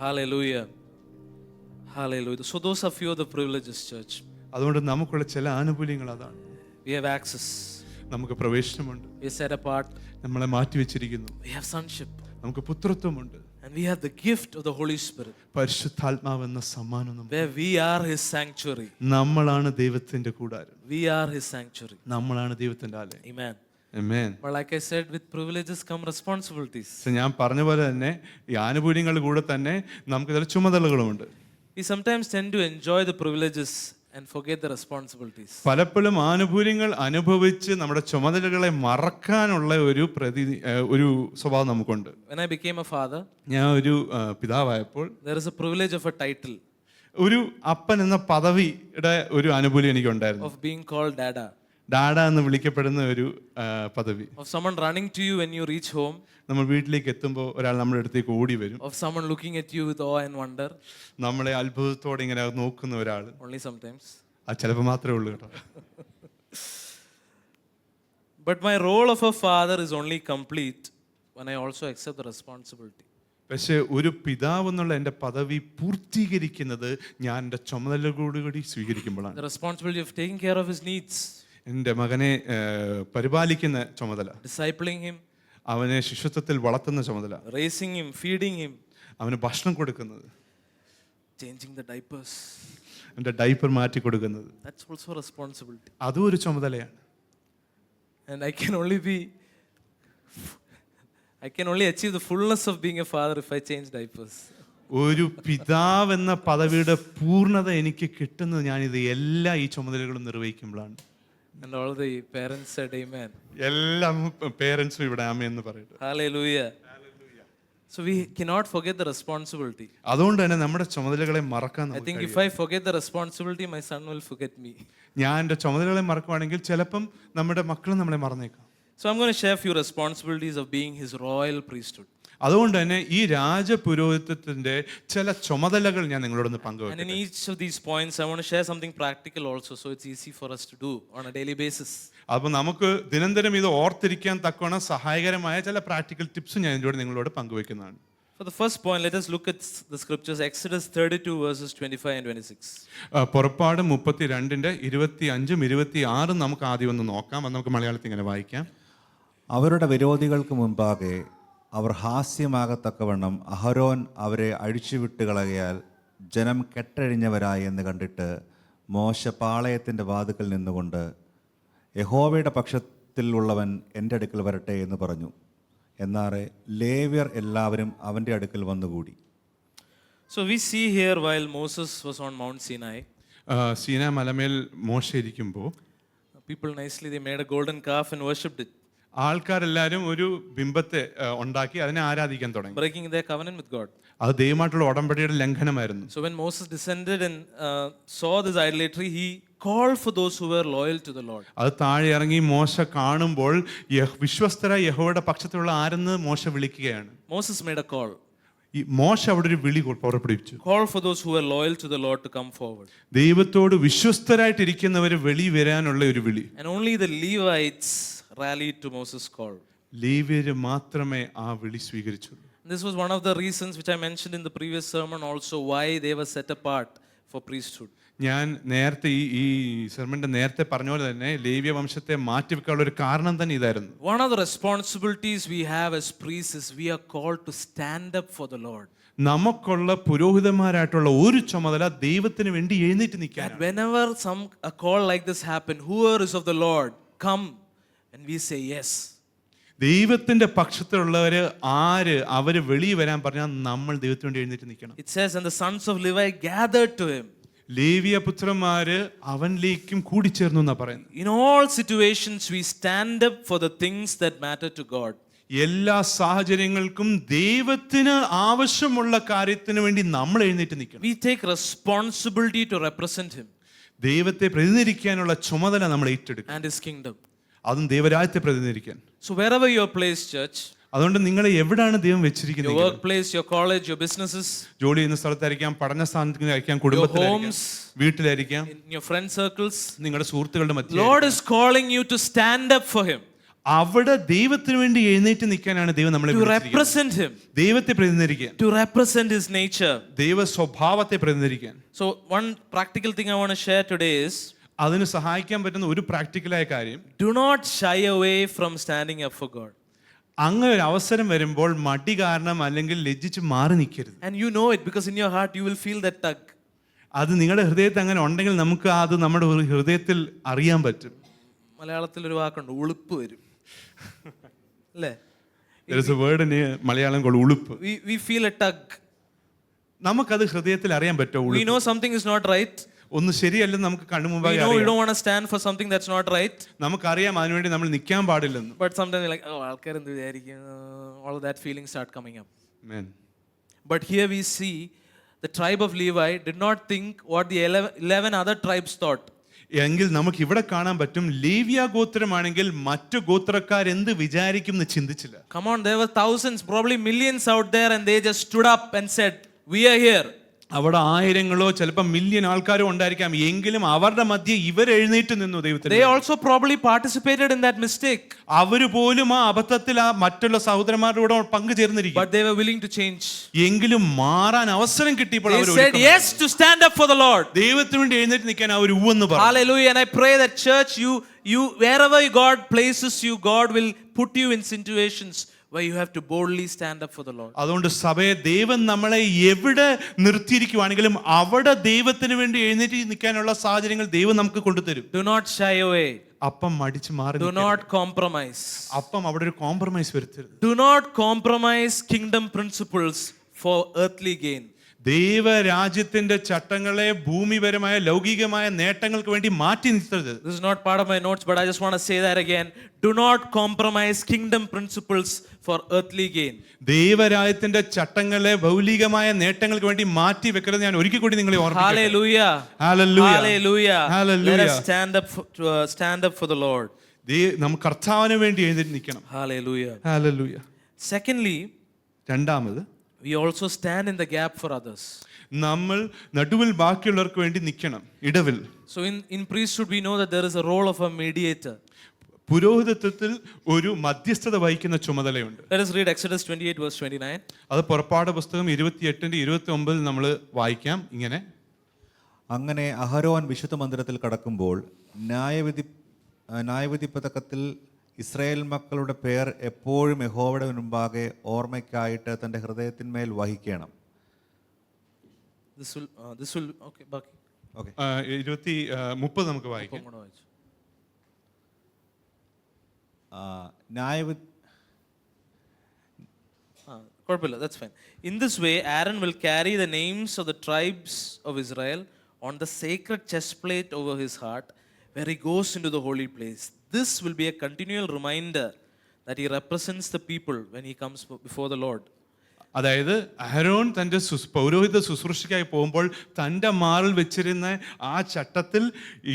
Hallelujah. Hallelujah. So those are few of the privileges, church. അതുകൊണ്ട് നമുക്കുള്ള ചില ആനുകൂല്യങ്ങൾ അതാണ്. We have access. നമുക്ക് പ്രവേശനമുണ്ട്. We are set apart. നമ്മളെ മാറ്റി വെച്ചിരിക്കുന്നു. We have sonship. നമുക്ക് പുത്രത്വമുണ്ട്. And we have the gift of the Holy Spirit. പരിശുദ്ധാത്മാവ് എന്ന സമ്മാനം നമുക്ക്. Where we are His sanctuary. നമ്മളാണ് ദൈവത്തിന്റെ കൂടാരം. We are His sanctuary. നമ്മളാണ് ദൈവത്തിന്റെ ആലയം. Amen. Amen. But like I said, with privileges come responsibilities. ഞാൻ പറഞ്ഞ പോലെ തന്നെ ഈ ആനുകൂല്യങ്ങളുടെ കൂടെ തന്നെ നമുക്ക് ചില ചുമതലകളുമുണ്ട്. We sometimes tend to enjoy the privileges and forget the responsibilities. പലപ്പോഴും ആനുകൂല്യങ്ങൾ അനുഭവിച്ച് നമ്മുടെ ചുമതലകളെ മറക്കാനുള്ള ഒരു സ്വഭാവം നമുക്കുണ്ട്. When I became a father, ഞാൻ ഒരു പിതാവായപ്പോൾ there is a privilege of a title ഒരു അപ്പൻ എന്ന പദവിയുടെ ഒരു ആനുകൂല്യം എനിക്കുണ്ടായിരുന്നു. of being called Dada. Dada എന്ന് വിളിക്കപ്പെടുന്ന ഒരു പദവി. Of someone running to you when you reach home. നമ്മൾ വീട്ടിലേക്ക് എത്തുമ്പോൾ ഒരാൾ നമ്മുടെ അടുത്തേക്ക് ഓടി വരും. Of someone looking at you with awe and wonder. നമ്മളെ അത്ഭുതത്തോടെ ഇങ്ങനെ നോക്കുന്ന ഒരാൾ. Only sometimes. അത് ചിലപ്പോൾ മാത്രമേ ഉള്ളൂ കേട്ടോ. But my role of a father is only complete when I also accept the responsibility. പക്ഷേ ഒരു പിതാവ് എന്നുള്ള എൻ്റെ പദവി പൂർത്തീകരിക്കുന്നത് ഞാൻ എൻ്റെ ചുമതലകളോടുകൂടി സ്വീകരിക്കുമ്പോഴാണ്. The responsibility of taking care of his needs. എൻ്റെ മകനെ പരിപാലിക്കുന്ന ചുമതല, discipling him, അവനെ ശിശുത്വത്തിൽ വളർത്തുന്ന ചുമതല, raising him, feeding him, അവന് ഭക്ഷണം കൊടുക്കുന്നത്, changing the diapers. എൻ്റെ ഡൈപ്പർ മാറ്റി കൊടുക്കുന്നത്, That's also a responsibility. അതും ഒരു ചുമതലയാണ്. And I can only achieve the fullness of being a father if I change diapers. ഒരു പിതാവ് എന്ന പദവിയുടെ പൂർണ്ണത എനിക്ക് കിട്ടുന്നത് ഞാനിത് എല്ലാ ഈ ചുമതലകളും നിർവഹിക്കുമ്പോഴാണ്. And all the parents said amen. എല്ലാ പേരൻസും ഇവിടെ ആമേൻ എന്ന് പറയട്ടെ. Hallelujah. So we cannot forget the responsibility. അതുകൊണ്ട് തന്നെ നമ്മുടെ ചുമതലകളെ മറക്കാൻ I think if I forget the responsibility, my son will forget me. ഞാൻ എൻ്റെ ചുമതലകളെ മറക്കുവാണെങ്കിൽ ചിലപ്പം നമ്മുടെ മക്കളും നമ്മളെ മറന്നേക്കാം. So I'm going to share a few responsibilities of being his royal priesthood. അതുകൊണ്ട് തന്നെ ഈ രാജപുരോഹിതത്തിന്റെ ചില ചുമതലകൾ ഞാൻ നിങ്ങളോടൊന്ന് And in പങ്കുവെക്കട്ടെ. each of these points, I want to share something practical also, so it's easy for us to do on a daily basis. അപ്പോൾ നമുക്ക് ദിനംദിനം ഇത് ഓർത്തിരിക്കാൻ തക്കവണ്ണം സഹായകരമായ ചില പ്രാക്ടിക്കൽ ടിപ്സ് ഞാൻ ഇതിലൂടെ നിങ്ങളോട് പങ്കുവെക്കുന്നതാണ്. For the first point, let us look at the scriptures, Exodus 32 verses 25 and 26. പുറപ്പാട് 32ന്റെ 25ഉം 26ഉം നമുക്ക് ആദ്യം ഒന്ന് നോക്കാം. അത് നമുക്ക് മലയാളത്തിൽ ഇങ്ങനെ വായിക്കാം. അവരുടെ വിരോധികൾക്ക് മുൻപാകെ അവർ ഹാസ്യമാകത്തക്കവണ്ണം അഹരോൻ അവരെ അഴിച്ചുവിട്ടുകളയാൽ ജനം കെട്ടഴിഞ്ഞവരായി എന്ന് കണ്ടിട്ട് മോശ പാളയത്തിൻ്റെ വാതിക്കൽ നിന്നുകൊണ്ട് യഹോവയുടെ പക്ഷത്തിലുള്ളവൻ എൻ്റെ അടുക്കൽ വരട്ടെ എന്ന് പറഞ്ഞു. എന്നാറെ ലേവ്യർ എല്ലാവരും അവൻ്റെ അടുക്കൽ വന്നുകൂടി. So we see here while Moses was on Mount Sinai, സീനാ മലമേൽ മോശ ഇരിക്കുമ്പോൾ people nicely they made a golden calf and worshipped it, ആൾക്കാരെല്ലാവരും ഒരു ബിംബത്തെ ഉണ്ടാക്കി അതിനെ ആരാധിക്കാൻ തുടങ്ങി. breaking their covenant with God. അത് ദൈവമായിട്ടുള്ള ഉടമ്പടിയുടെ ലംഘനമായിരുന്നു. So when Moses descended and saw this idolatry, he called for those who were loyal to the Lord. അത് താഴെ ഇറങ്ങി മോശ കാണുമ്പോൾ വിശ്വസ്തരായ യഹോവയുടെ പക്ഷത്തുള്ള ആരെന്ന് മോശ വിളിക്കുകയാണ്. Moses made a call. ഈ മോശ അവിടെ ഒരു വിളി പുറപ്പെടുവിച്ചു. Call for those who were loyal to the Lord to come forward. ദൈവത്തോട് വിശ്വസ്തരായിട്ടിരിക്കുന്നവർ വെളി വരാനുള്ള ഒരു വിളി. And only the Levites rallied to Moses' call. ലേവ്യര് മാത്രമേ ആ വിളി സ്വീകരിച്ചുള്ളൂ. This was one of the reasons which I mentioned in the previous sermon also, why they were set apart for priesthood. ഞാൻ നേരത്തെ ഈ സെർമന്റെ നേരത്തെ പറഞ്ഞ പോലെ തന്നെ ലേവ്യ വംശത്തെ മാറ്റിവെക്കാനുള്ള ഒരു കാരണം തന്നെ ഇതായിരുന്നു. One of the responsibilities we have as priests is we are called to stand up for the Lord. നമുക്കുള്ള പുരോഹിതന്മാരായിട്ടുള്ള ഒരു ചുമതല ദൈവത്തിന് വേണ്ടി എഴുന്നേറ്റ് നിൽക്കാൻ. That whenever a call like this happen, whoever is of the Lord, come and we say yes. ദൈവത്തിന്റെ പക്ഷത്തുള്ളവര് ആര് അവര് വെളിയിൽ വരാൻ പറഞ്ഞാൽ നമ്മൾ ദൈവത്തിന് വേണ്ടി എഴുന്നേറ്റ് നിൽക്കണം. It says, and the sons of Levi gathered to him. ലേവ്യ പുത്രന്മാര് അവനിലേക്കും കൂടിച്ചേർന്നു എന്നാ പറയുന്നത്. In all situations we stand up for the things that matter to God. എല്ലാ സാഹചര്യങ്ങൾക്കും ദൈവത്തിന് ആവശ്യമുള്ള കാര്യത്തിന് വേണ്ടി നമ്മൾ എഴുന്നേറ്റ് നിൽക്കണം. We take responsibility to represent him ദൈവത്തെ പ്രതിനിധീകരിക്കാനുള്ള ചുമതല നമ്മൾ ഏറ്റെടുക്കും. and his kingdom. അതും ദൈവരാജ്യത്തെ പ്രതിനിധീകരിക്കാൻ. So wherever you are placed, church, അതുകൊണ്ട് നിങ്ങളെ എവിടാണ് ദൈവം your വെച്ചിരിക്കുന്നത്? workplace, your college, your businesses, ജോലി ചെയ്യുന്ന സ്ഥലത്തായിരിക്കാം, പഠന സ്ഥാനത്തായിരിക്കാം, കുടുംബത്തിലായിരിക്കാം, homes, വീട്ടിലായിരിക്കാം, in your friend circles, നിങ്ങളുടെ സുഹൃത്തുക്കളുടെ മധ്യേ Lord is calling you to stand up for him, അവിടെ ദൈവത്തിന് വേണ്ടി എഴുന്നേറ്റ് നിൽക്കാനാണ് ദൈവം നമ്മളെ to വിളിച്ചിരിക്കുന്നത്. represent him, ദൈവത്തെ പ്രതിനിധീകരിക്കാൻ, to represent his nature. ദൈവ സ്വഭാവത്തെ പ്രതിനിധീകരിക്കാൻ. So one practical thing I want to share today is, അതിന് സഹായിക്കാൻ പറ്റുന്ന ഒരു പ്രാക്ടിക്കലായ കാര്യം, do not shy away from standing up for God. അങ്ങനെ ഒരു അവസരം വരുമ്പോൾ മടി കാരണം അല്ലെങ്കിൽ ലജ്ജിച്ച് മാറി നിൽക്കരുത്. And you know it because in your heart you will feel that tug. അത് നിങ്ങളുടെ ഹൃദയത്തിൽ അങ്ങനെ ഉണ്ടെങ്കിൽ നമുക്ക് അത് നമ്മുടെ ഹൃദയത്തിൽ അറിയാൻ പറ്റും. മലയാളത്തിൽ ഒരു വാക്കുണ്ട്, ഉളുപ്പ് വരും അല്ലേ? There is a word in Malayalam called ഉളുപ്പ്. We feel a tug. നമുക്കത് ഹൃദയത്തിൽ അറിയാൻ പറ്റുമോ? We know something is not right. ഒന്ന് ശരിയല്ലെന്ന് നമുക്ക് കണ്ണു We മുമ്പായി know we അറിയാം. don't want to stand for something that's not right. നമുക്കറിയാം അതിനുവേണ്ടി നമ്മൾ നിൽക്കാൻ പാടില്ലെന്ന്. But sometimes we're like, oh, ആൾക്കാർ എന്ത് വിചാരിക്കും? All of that feeling start coming up. Amen. But here we see the tribe of Levi did not think what the 11 other tribes thought. എങ്കിൽ നമുക്ക് ഇവിടെ കാണാൻ പറ്റും, ലേവ്യ ഗോത്രമാണെങ്കിൽ മറ്റു ഗോത്രക്കാർ എന്ത് വിചാരിക്കും എന്ന് ചിന്തിച്ചില്ല. Come on, there were thousands, probably millions out there, and they just stood up and said, we are here. അവിടെ ആയിരങ്ങളോ ചിലപ്പോൾ മില്യൺ ആൾക്കാരോ ഉണ്ടായിരിക്കാം, എങ്കിലും അവരുടെ മധ്യേ ഇവർ എഴുന്നേറ്റ് നിന്നു ദൈവത്തിന്. They also probably participated in that mistake. അവര് പോലും ആ അബദ്ധത്തിൽ ആ മറ്റുള്ള സഹോദരന്മാരുടെ കൂടെ പങ്കുചേർന്നിരിക്കും. But they were willing to change. എങ്കിലും മാറാൻ അവസരം കിട്ടിയപ്പോൾ They our said yes to stand up for the Lord. ദൈവത്തിന് വേണ്ടി എഴുന്നേറ്റ് നിൽക്കാൻ അവർ ഉവ്വെന്ന് പറഞ്ഞു. Hallelujah. And I pray that church, you wherever God places you, God will put you in situations where you have to boldly stand up for the Lord. അതുകൊണ്ട് സഭയെ ദൈവം നമ്മളെ എവിടെ നിർത്തിയിരിക്കുവാണെങ്കിലും അവിടെ ദൈവത്തിന് വേണ്ടി എഴുന്നേറ്റ് നിൽക്കാനുള്ള സാഹചര്യങ്ങൾ ദൈവം നമുക്ക് കൊണ്ടുതരും. Do not shy away. അപ്പം മടിച്ച് മാറി Do not compromise. അപ്പം അവിടെ ഒരു കോംപ്രമൈസ് വരുത്തരുത്. Do not compromise kingdom principles for earthly gain. ദൈവരാജ്യത്തിന്റെ ചട്ടങ്ങളെ ഭൂമിപരമായ ലൗകികമായ നേട്ടങ്ങൾക്ക് വേണ്ടി മാറ്റി നിർത്തരുത്. This is not part of my notes, but I just want to say that again. Do not compromise kingdom principles for earthly gain. ദൈവരാജ്യത്തിന്റെ ചട്ടങ്ങളെ ഭൗതികമായ നേട്ടങ്ങൾക്ക് വേണ്ടി മാറ്റി വെക്കരുത്. ഞാൻ ഒരിക്കൽ കൂടി നിങ്ങളെ ഓർമ്മിപ്പിക്കട്ടെ. Hallelujah. Hallelujah. Hallelujah. Hallelujah. Let us stand up for the Lord. നമുക്ക് കർത്താവിന് വേണ്ടി എഴുന്നേറ്റ് നിൽക്കണം. Hallelujah. Hallelujah. Secondly, രണ്ടാമത്, we also stand in the gap for others. നമ്മൾ നടുവിൽ ബാക്കിയുള്ളവർക്ക് വേണ്ടി നിൽക്കണം, ഇടവിൽ. So in priesthood we know that there is a role of a mediator. പുരോഹിതത്വത്തിൽ ഒരു മധ്യസ്ഥത വഹിക്കുന്ന ചുമതലയുണ്ട്. Let us read Exodus 28 verse 29. അത് പുറപ്പാട് പുസ്തകം 28-29 നമ്മൾ വായിക്കാം ഇങ്ങനെ. അങ്ങനെ അഹരോൻ വിശുദ്ധ മന്ദിരത്തിൽ കടക്കുമ്പോൾ ന്യായവിധി പതക്കത്തിൽ ഇസ്രായേൽ മക്കളുടെ പേർ എപ്പോഴും യഹോവയുടെ മുൻപാകെ ഓർമ്മയ്ക്കായിട്ട് തൻ്റെ ഹൃദയത്തിന്മേൽ വഹിക്കണം. This will okay ബാക്കി. ഓക്കെ, 30 നമുക്ക് വായിക്കാം. കുഴപ്പമില്ല, that's fine. In this way Aaron will carry the names of the tribes of Israel on the sacred chest plate over his heart where he goes into the holy place. This will be a continual reminder that he represents the people when he comes before the Lord. അതായത് അഹരോൻ തൻ്റെ പൗരോഹിത ശുശ്രൂഷയ്ക്കായി പോകുമ്പോൾ തൻ്റെ മാറിൽ വെച്ചിരുന്ന ആ ചട്ടത്തിൽ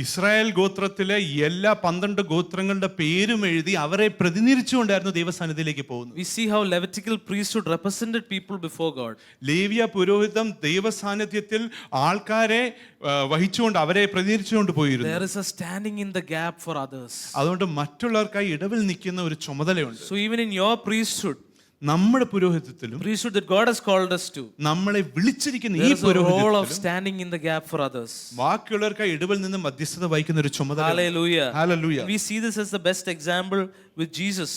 Israel ഗോത്രത്തിലെ എല്ലാ 12 ഗോത്രങ്ങളുടെ പേരും എഴുതി അവരെ പ്രതിനിധീകരിച്ചുകൊണ്ടായിരുന്നു ദൈവസന്നിധിയിലേക്ക് പോകുന്നത്. We see how Levitical priesthood represented people before God. ലേവ്യ പുരോഹിതം ദൈവസാന്നിധ്യത്തിൽ ആൾക്കാരെ വഹിച്ചുകൊണ്ട് അവരെ പ്രതിനിധീകരിച്ചുകൊണ്ട് പോയിരുന്നു. There is a standing in the gap for others. അതുകൊണ്ട് മറ്റുള്ളവർക്കായി ഇടവിൽ നിൽക്കുന്ന ഒരു ചുമതലയുണ്ട്. So even in your priesthood, നമ്മുടെ പുരോഹിതത്തിലും, priesthood that God has called us to, നമ്മളെ വിളിച്ചിരിക്കുന്ന ഈ there is a role of പുരോഹിതത്തിലും standing in the gap for others. ബാക്കിയുള്ളവർക്കായി ഇടവിൽ നിന്ന് മധ്യസ്ഥത വഹിക്കുന്ന ഒരു ചുമതല. Hallelujah. Hallelujah. We see this as the best example with Jesus.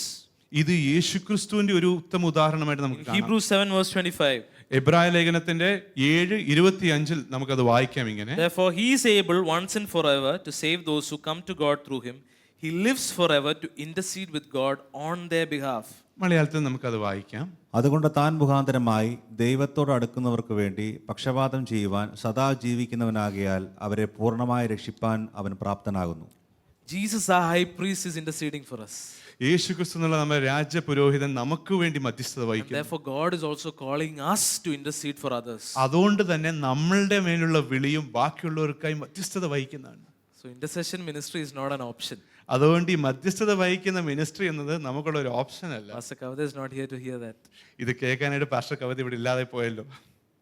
ഇത് യേശുക്രിസ്തുവിന്റെ ഒരു ഉത്തമ ഉദാഹരണമായിട്ട് നമുക്ക് കാണാം. Hebrews 7 verse 25. എബ്രായ ലേഖനത്തിന്റെ 7:25 നമുക്കത് വായിക്കാം ഇങ്ങനെ. Therefore he is able once and forever to save those who come to God through him. He lives forever to intercede with God on their behalf. മലയാളത്തിൽ നമുക്കത് വായിക്കാം. അതുകൊണ്ട് താൻ മുഖാന്തരമായി ദൈവത്തോട് അടുക്കുന്നവർക്ക് വേണ്ടി പക്ഷപാതം ചെയ്യുവാൻ സദാ ജീവിക്കുന്നവനാകിയാൽ അവരെ പൂർണ്ണമായി രക്ഷിപ്പാൻ അവൻ പ്രാപ്തനാകുന്നു. Jesus our high priest is interceding for us. യേശുക്രിസ്തു എന്നുള്ള നമ്മുടെ രാജ്യപുരോഹിതൻ നമുക്ക് വേണ്ടി മധ്യസ്ഥത വഹിക്കുന്നു. Therefore God is also calling us to intercede for others. അതുകൊണ്ട് തന്നെ നമ്മളുടെ മേലുള്ള വിളിയും ബാക്കിയുള്ളവർക്കായി മധ്യസ്ഥത വഹിക്കുന്നതാണ്. So intercession ministry is not an option. അതുകൊണ്ട് ഈ മധ്യസ്ഥത വഹിക്കുന്ന മിനിസ്ട്രി എന്നത് നമുക്കുള്ള ഒരു ഓപ്ഷൻ അല്ല. Pastor Kavada is not here to hear that. ഇത് കേൾക്കാനായിട്ട് പാസ്റ്റർ കവത ഇവിടെ ഇല്ലാതെ പോയല്ലോ.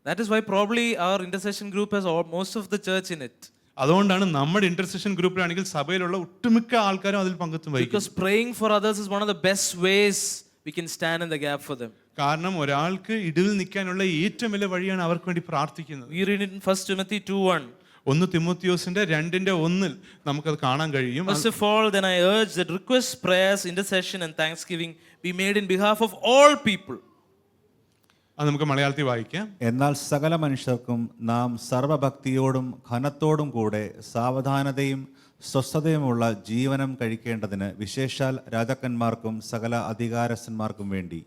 That is why probably our intercession group has most of the church in it. അതുകൊണ്ടാണ് നമ്മുടെ ഇന്റർസെഷൻ ഗ്രൂപ്പിലാണെങ്കിൽ സഭയിലുള്ള ഒട്ടുമിക്ക ആൾക്കാരും അതിൽ പങ്കെടുത്തും വഹിക്കും. Because praying for others is one of the best ways we can stand in the gap for them. കാരണം ഒരാൾക്ക് ഇടവിൽ നിൽക്കാനുള്ള ഏറ്റവും വലിയ വഴിയാണ് അവർക്ക് വേണ്ടി പ്രാർത്ഥിക്കുന്നത്. We read it in 1 Timothy 2:1. 1 തിമോത്തിയോസിന്റെ 2:1 നമുക്കത് കാണാൻ കഴിയും. First of all, then I urge that requests, prayers, intercession and thanksgiving be made in behalf of all people. അത് നമുക്ക് മലയാളത്തിൽ വായിക്കാം. എന്നാൽ സകല മനുഷ്യർക്കും നാം സർവഭക്തിയോടും ഘനത്തോടും കൂടെ സാവധാനതയും സ്വസ്ഥതയുമുള്ള ജീവനം കഴിക്കേണ്ടതിന് വിശേഷാൽ രാജാക്കന്മാർക്കും സകല അധികാരസ്ഥന്മാർക്കും വേണ്ടി.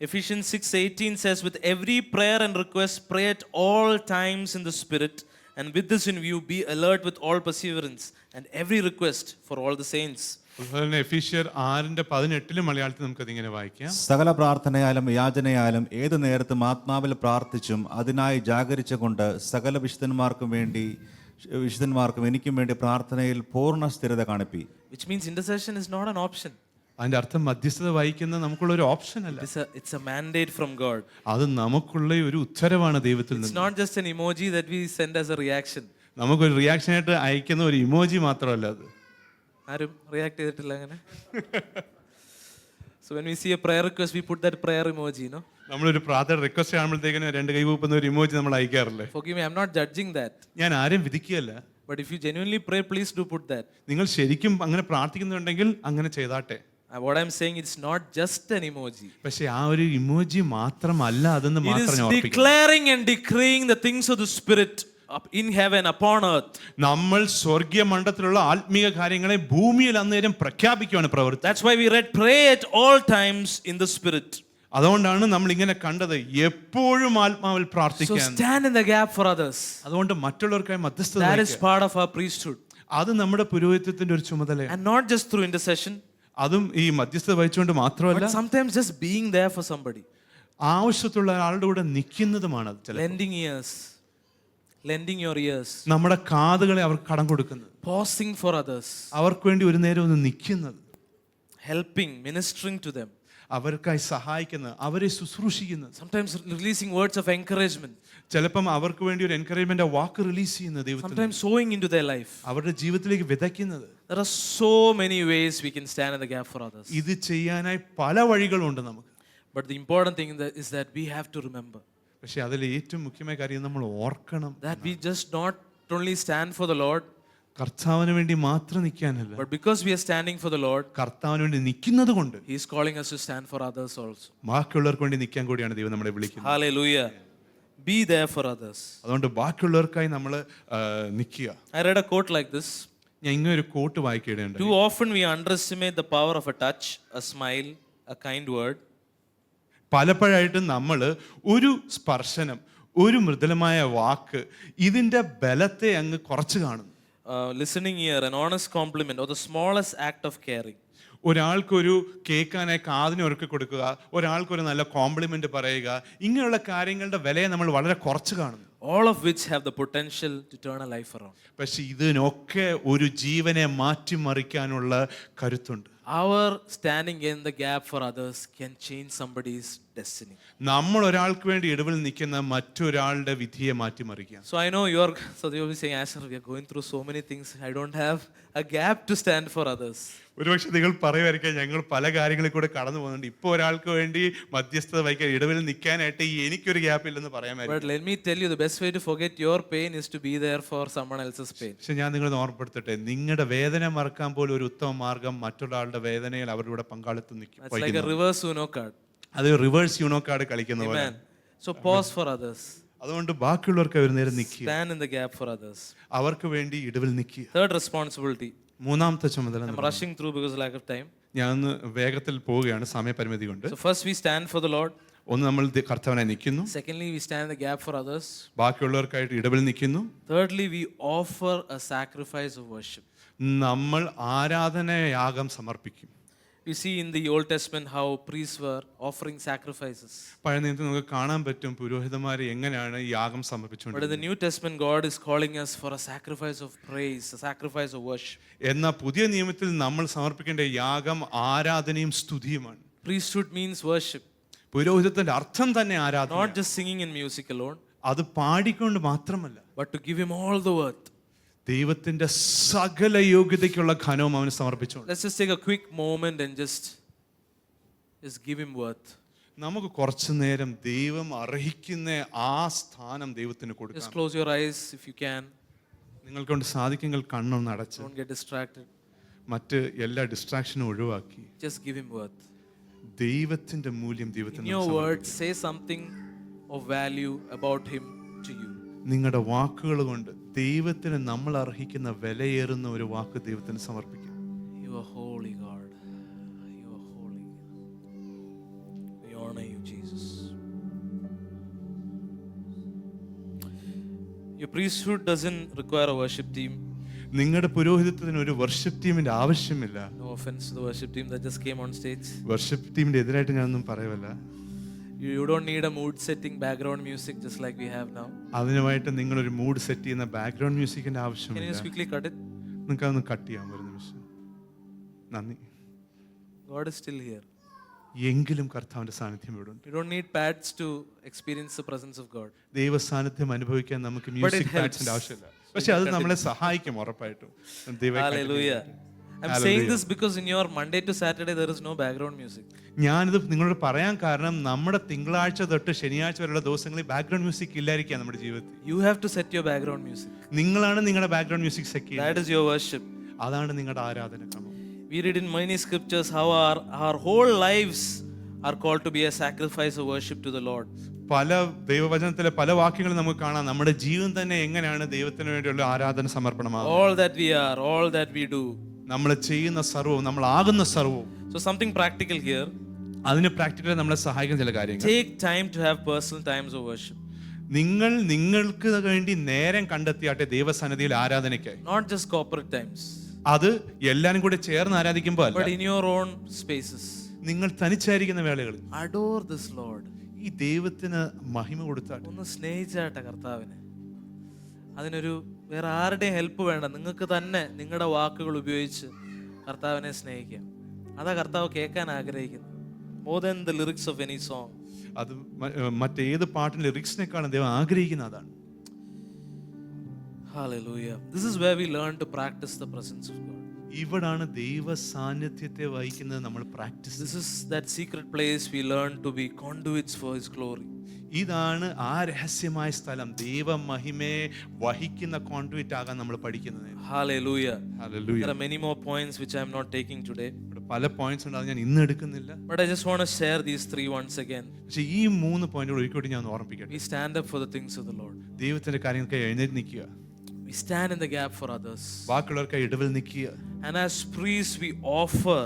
Ephesians 6:18 says, with every prayer and request pray at all times in the Spirit, and with this in view be alert with all perseverance and every request for all the saints. അതുപോലെ എഫീഷ്യർ 6:18 മലയാളത്തിൽ നമുക്കത് ഇങ്ങനെ വായിക്കാം. സകല പ്രാർത്ഥനയാലും യാചനയാലും ഏതു നേരത്തും ആത്മാവിൽ പ്രാർത്ഥിച്ചും അതിനായി ജാഗരിച്ചുകൊണ്ട് സകല വിശുദ്ധന്മാർക്കും എനിക്കും വേണ്ടി പ്രാർത്ഥനയിൽ പൂർണ്ണ സ്ഥിരത കാണിപ്പി. Which means intercession is not an option. അതിന്റെ അർത്ഥം മധ്യസ്ഥത വഹിക്കുന്ന നമുക്കുള്ള ഒരു ഓപ്ഷൻ അല്ല. It's a mandate from God. അത് നമുക്കുള്ള ഒരു ഉത്തരവാണ് ദൈവത്തിൽ നിന്ന്. It's not just an emoji that we send as a reaction. നമുക്കൊരു റിയാക്ഷൻ ആയിട്ട് അയക്കുന്ന ഒരു ഇമോജി മാത്രമല്ല അത്. ആരും റിയാക്ട് ചെയ്തിട്ടില്ല അങ്ങനെ. So when we see a prayer request we put that prayer emoji, no? നമ്മളൊരു പ്രാർത്ഥന റിക്വസ്റ്റ് കാണുമ്പോഴത്തേക്കിന് 2 കൈ കൂപ്പുന്ന ഒരു ഇമോജി നമ്മൾ അയക്കാറില്ലേ? Forgive me, I'm not judging that. ഞാൻ ആരെയും വിധിക്കുകയല്ല. But if you genuinely pray, please do put that. നിങ്ങൾ ശരിക്കും അങ്ങനെ പ്രാർത്ഥിക്കുന്നുണ്ടെങ്കിൽ അങ്ങനെ ചെയ്താട്ടെ. What I'm saying, it's not just an emoji. പക്ഷേ ആ ഒരു ഇമോജി മാത്രമല്ല അതെന്ന് It മാത്രം is ഓർമ്മിക്കുക. declaring and decreeing the things of the Spirit up in heaven upon earth. നമ്മൾ സ്വർഗീയ മണ്ഡലത്തിലുള്ള ആത്മീയ കാര്യങ്ങളെ ഭൂമിയിൽ അന്നേരം പ്രഖ്യാപിക്കുകയാണ് പ്രവൃത്തി. That's why we read pray at all times in the Spirit. അതുകൊണ്ടാണ് നമ്മൾ ഇങ്ങനെ കണ്ടത് എപ്പോഴും ആത്മാവിൽ So പ്രാർത്ഥിക്കാൻ. stand in the gap for others. അതുകൊണ്ട് മറ്റുള്ളവർക്കായി മധ്യസ്ഥത That is വഹിക്കുക. part of our priesthood. അത് നമ്മുടെ പുരോഹിതത്തിന്റെ ഒരു ചുമതലയാണ്. And not just through intercession, അതും ഈ മധ്യസ്ഥത വഹിച്ചുകൊണ്ട് മാത്രമല്ല, but sometimes just being there for somebody. ആവശ്യത്തുള്ള ആളുടെ കൂടെ നിൽക്കുന്നതുമാണ് അത്. ചില Lending your ears. നമ്മുടെ കാതുകളെ അവർക്ക് കടം കൊടുക്കുന്നത്, Pausing for others. അവർക്ക് വേണ്ടി ഒരു നേരം ഒന്ന് നിൽക്കുന്നത്, Helping, ministering to them. അവർക്കായി സഹായിക്കുന്നത്, അവരെ ശുശ്രൂഷിക്കുന്നത്, sometimes releasing words of encouragement, ചിലപ്പം അവർക്ക് വേണ്ടി ഒരു എൻകറേജ്മെന്റ് വാക്ക് റിലീസ് ചെയ്യുന്നത്, ദൈവത്തിൽ sometimes sowing into their life. അവരുടെ ജീവിതത്തിലേക്ക് വിതയ്ക്കുന്നത്. There are so many ways we can stand in the gap for others. ഇത് ചെയ്യാനായി പല വഴികളുണ്ട് നമുക്ക്. But the important thing is that we have to remember പക്ഷെ അതിൽ ഏറ്റവും മുഖ്യമായ കാര്യം നമ്മൾ ഓർക്കണം, that we just not only stand for the Lord, കർത്താവിന് വേണ്ടി മാത്രം നിൽക്കാനല്ല, but because we are standing for the Lord, കർത്താവിന് വേണ്ടി നിൽക്കുന്നത് കൊണ്ട് He is calling us to stand for others also. ബാക്കിയുള്ളവർക്ക് വേണ്ടി നിൽക്കാൻ കൂടിയാണ് ദൈവം നമ്മളെ വിളിക്കുന്നത്. Hallelujah. Be there for others. അതുകൊണ്ട് ബാക്കിയുള്ളവർക്കായി നമ്മൾ നിൽക്കുക. I read a quote like this. ഞാൻ ഇങ്ങനെ ഒരു coat വായിക്കുകയുണ്ട്. Too often we underestimate the power of a touch, a smile, a kind word. പലപ്പോഴായിട്ടും നമ്മൾ ഒരു സ്പർശനം, ഒരു മൃദുലമായ വാക്ക്, ഇതിന്റെ ബലത്തെ അങ്ങ് കുറച്ച് കാണുന്നു. Listening ear, an honest compliment, or the smallest act of caring. ഒരാൾക്കൊരു കേൾക്കാനായി കാതിന് ഒരുക്കി കൊടുക്കുക, ഒരാൾക്കൊരു നല്ല കോംപ്ലിമെന്റ് പറയുക, ഇങ്ങനെയുള്ള കാര്യങ്ങളുടെ വിലയെ നമ്മൾ വളരെ കുറച്ച് കാണുന്നു. All of which have the potential to turn a life around. പക്ഷെ ഇതിനൊക്കെ ഒരു ജീവനെ മാറ്റിമറിക്കാനുള്ള കരുത്തുണ്ട്. Our standing in the gap for others can change somebody's destiny. നമ്മൾ ഒരാൾക്ക് വേണ്ടി ഇടവിൽ നിൽക്കുന്ന മറ്റൊരാളുടെ വിധിയെ മാറ്റിമറിക്കാം. So I know so you'll be saying, Asher, we are going through so many things. I don't have a gap to stand for others. ഒരുപക്ഷെ നിങ്ങൾ പറയുമായിരിക്കാം, ഞങ്ങൾ പല കാര്യങ്ങളിൽ കൂടെ കടന്നു പോകുന്നുണ്ട്, ഇപ്പോൾ ഒരാൾക്ക് വേണ്ടി മധ്യസ്ഥത വഹിക്കാൻ ഇടവിൽ നിൽക്കാനായിട്ട് എനിക്കൊരു ഗ്യാപ്പ് ഇല്ലെന്ന് പറയാമായിരിക്കും. But let me tell you, the best way to forget your pain is to be there for someone else's pain. പക്ഷെ ഞാൻ നിങ്ങളെ ഓർമ്മപ്പെടുത്തട്ടെ, നിങ്ങളുടെ വേദന മറക്കാൻ പോലും ഒരു ഉത്തമ മാർഗം മറ്റൊരാളുടെ വേദനയിൽ അവരുടെ പങ്കാളിത്തം It's like a reverse Uno card. അത് റിവേഴ്സ് യൂണോ കാർഡ് കളിക്കുന്ന പോലെ. Amen. So pause for others. അതുകൊണ്ട് ബാക്കിയുള്ളവർക്ക് അവർ നേരെ നിൽക്കുക, Stand in the gap for others. അവർക്ക് വേണ്ടി ഇടവിൽ നിൽക്കുക. Third responsibility. മൂന്നാമത്തെ ചുമതല, I'm rushing through because of lack of time. ഞാൻ ഒന്ന് വേഗത്തിൽ പോവുകയാണ് സമയപരിമിതി കൊണ്ട്. So first we stand for the Lord. ഒന്ന് നമ്മൾ കർത്താവിനായി നിൽക്കുന്നു. Secondly, we stand in the gap for others. ബാക്കിയുള്ളവർക്കായിട്ട് ഇടവിൽ നിൽക്കുന്നു. Thirdly, we offer a sacrifice of worship. നമ്മൾ ആരാധനയാഗം സമർപ്പിക്കും. You see in the Old Testament how priests were offering sacrifices. പഴയ നിയമത്തിൽ നമുക്ക് കാണാൻ പറ്റും പുരോഹിതന്മാർ എങ്ങനെയാണ് യാഗം But in സമർപ്പിച്ചുകൊണ്ടിരുന്നത്. the New Testament, God is calling us for a sacrifice of praise, a sacrifice of worship. എന്നാൽ പുതിയ നിയമത്തിൽ നമ്മൾ സമർപ്പിക്കേണ്ട യാഗം ആരാധനയും സ്തുതിയുമാണ്. Priesthood means worship, പുരോഹിതത്തിന്റെ അർത്ഥം തന്നെ ആരാധന, not just singing and music alone, അത് പാടിക്കൊണ്ട് മാത്രമല്ല, but to give Him all the worth. ദൈവത്തിന്റെ സകല യോഗ്യതയ്ക്കുള്ള ഘനവും അവന് സമർപ്പിച്ചുകൊണ്ട് Let's just take a quick moment and just give Him worth. നമുക്ക് കുറച്ചു നേരം ദൈവം അർഹിക്കുന്ന ആ സ്ഥാനം ദൈവത്തിന് Just കൊടുക്കാം. close your eyes if you can. നിങ്ങൾക്ക് കൊണ്ട് സാധിക്കെങ്കിൽ കണ്ണൊന്ന് അടച്ച് Don't get distracted. മറ്റ് എല്ലാ ഡിസ്ട്രാക്ഷനും ഒഴിവാക്കി Just give Him worth. ദൈവത്തിന്റെ മൂല്യം In ദൈവത്തിന് your words, say something of value about Him to you. നിങ്ങളുടെ വാക്കുകൾ കൊണ്ട് ദൈവത്തിന് നമ്മൾ അർഹിക്കുന്ന വിലയേറുന്ന ഒരു വാക്ക് ദൈവത്തിന് സമർപ്പിക്കും. You are holy, God. You are holy. We honor you, Jesus. Your priesthood doesn't require a worship team. നിങ്ങളുടെ പുരോഹിതത്തിന് ഒരു വർഷിപ്പ് ടീമിന്റെ ആവശ്യമില്ല. No offense to the worship team that just came on stage. Worship ടീമിന്റെ എതിരായിട്ട് ഞാനൊന്നും പറയുമല്ല. You don't need a mood setting background music just like we have now. അതിനുമായിട്ട് നിങ്ങളൊരു mood set ചെയ്യുന്ന background മ്യൂസിക്കിന്റെ Can you ആവശ്യമില്ല. just quickly cut it? നിങ്ങൾക്ക് അതൊന്ന് cut ചെയ്യാൻ ഒരു നിമിഷം. നന്ദി. God is still here. എങ്കിലും കർത്താവിന്റെ സാന്നിധ്യം ഇവിടെ ഉണ്ട്. You don't need pads to experience the presence of God. ദൈവ സാന്നിധ്യം അനുഭവിക്കാൻ നമുക്ക് But മ്യൂസിക് it helps. പാഡ്സിന്റെ ആവശ്യമില്ല. പക്ഷെ അത് നമ്മളെ സഹായിക്കും ഉറപ്പായിട്ടും. ദൈവം Hallelujah. I'm saying this because in your Monday to Saturday there is no background music. ഞാനിത് നിങ്ങളോട് പറയാൻ കാരണം നമ്മുടെ തിങ്കളാഴ്ച തൊട്ട് ശനിയാഴ്ച വരെയുള്ള ദിവസങ്ങളിൽ ബാക്ക്ഗ്രൗണ്ട് മ്യൂസിക് ഇല്ലായിരിക്കാം നമ്മുടെ ജീവിതത്തിൽ. You have to set your background music. നിങ്ങളാണ് നിങ്ങളുടെ ബാക്ക്ഗ്രൗണ്ട് മ്യൂസിക് സെറ്റ് ചെയ്യുന്നത്. That is your worship. അതാണ് നിങ്ങളുടെ ആരാധന ക്രമം. We read in many scriptures how our whole lives are called to be a sacrifice of worship to the Lord. പല ദൈവവചനത്തിലെ പല വാക്യങ്ങളും നമുക്ക് കാണാം നമ്മുടെ ജീവൻ തന്നെ എങ്ങനെയാണ് ദൈവത്തിന് വേണ്ടിയുള്ള ആരാധന സമർപ്പണമാകുന്നത്. All that we are, all that we do. നമ്മൾ ചെയ്യുന്ന സർവ്വവും നമ്മൾ ആകുന്ന സർവ്വവും. So something practical here. അതിന് പ്രാക്ടിക്കലി നമ്മളെ സഹായിക്കുന്ന ചില കാര്യങ്ങൾ. Take time to have personal times of worship. നിങ്ങൾക്ക് വേണ്ടി നേരം കണ്ടെത്തിയാട്ടെ ദൈവസന്നിധിയിൽ ആരാധനയ്ക്കായി. Not just corporate times. അത് എല്ലാരും കൂടെ ചേർന്ന് ആരാധിക്കുമ്പോൾ അല്ല, But in your own spaces. നിങ്ങൾ തനിച്ചായിരിക്കുന്ന വേളകളിൽ Adore this Lord. ഈ ദൈവത്തിന് മഹിമ കൊടുത്താട്ടെ. ഒന്ന് സ്നേഹിച്ചാട്ടെ കർത്താവിനെ. അതിനൊരു വേറെ ആരുടെയും ഹെൽപ്പ് വേണ്ട, നിങ്ങൾക്ക് തന്നെ നിങ്ങളുടെ വാക്കുകൾ ഉപയോഗിച്ച് കർത്താവിനെ സ്നേഹിക്കാം. അതാ കർത്താവ് കേൾക്കാൻ ആഗ്രഹിക്കുന്നത്. more than the lyrics of any song. അത് മറ്റേത് പാട്ടിന്റെ ലിറിക്സിനേക്കാളും ദൈവം ആഗ്രഹിക്കുന്ന അതാണ്. Hallelujah. This is where we learn to practice the presence of God. ഇവിടാണ് ദൈവ സാന്നിധ്യത്തെ വഹിക്കുന്നത് നമ്മൾ practice. This is that secret place we learn to be conduits for His glory. ഇതാണ് ആ രഹസ്യമായ സ്ഥലം, ദൈവ മഹിമയെ വഹിക്കുന്ന കോൺഡ്യൂറ്റ് ആകാൻ നമ്മൾ പഠിക്കുന്നത്. Hallelujah. Hallelujah. There are many more points which I am not taking today. പല പോയിന്റ്സ് ഉണ്ട്, അത് ഞാൻ ഇന്ന് എടുക്കുന്നില്ല. But I just want to share these three once again. പക്ഷേ ഈ 3 പോയിന്റുകൾ ഒരിക്കലും ഞാൻ ഓർമ്മിപ്പിക്കട്ടെ. We stand up for the things of the Lord. ദൈവത്തിന്റെ കാര്യങ്ങൾക്ക് എഴുന്നേറ്റ് നിൽക്കുക. We stand in the gap for others. ബാക്കിയുള്ളവർക്ക് ഇടവിൽ നിൽക്കുക. And as priests we offer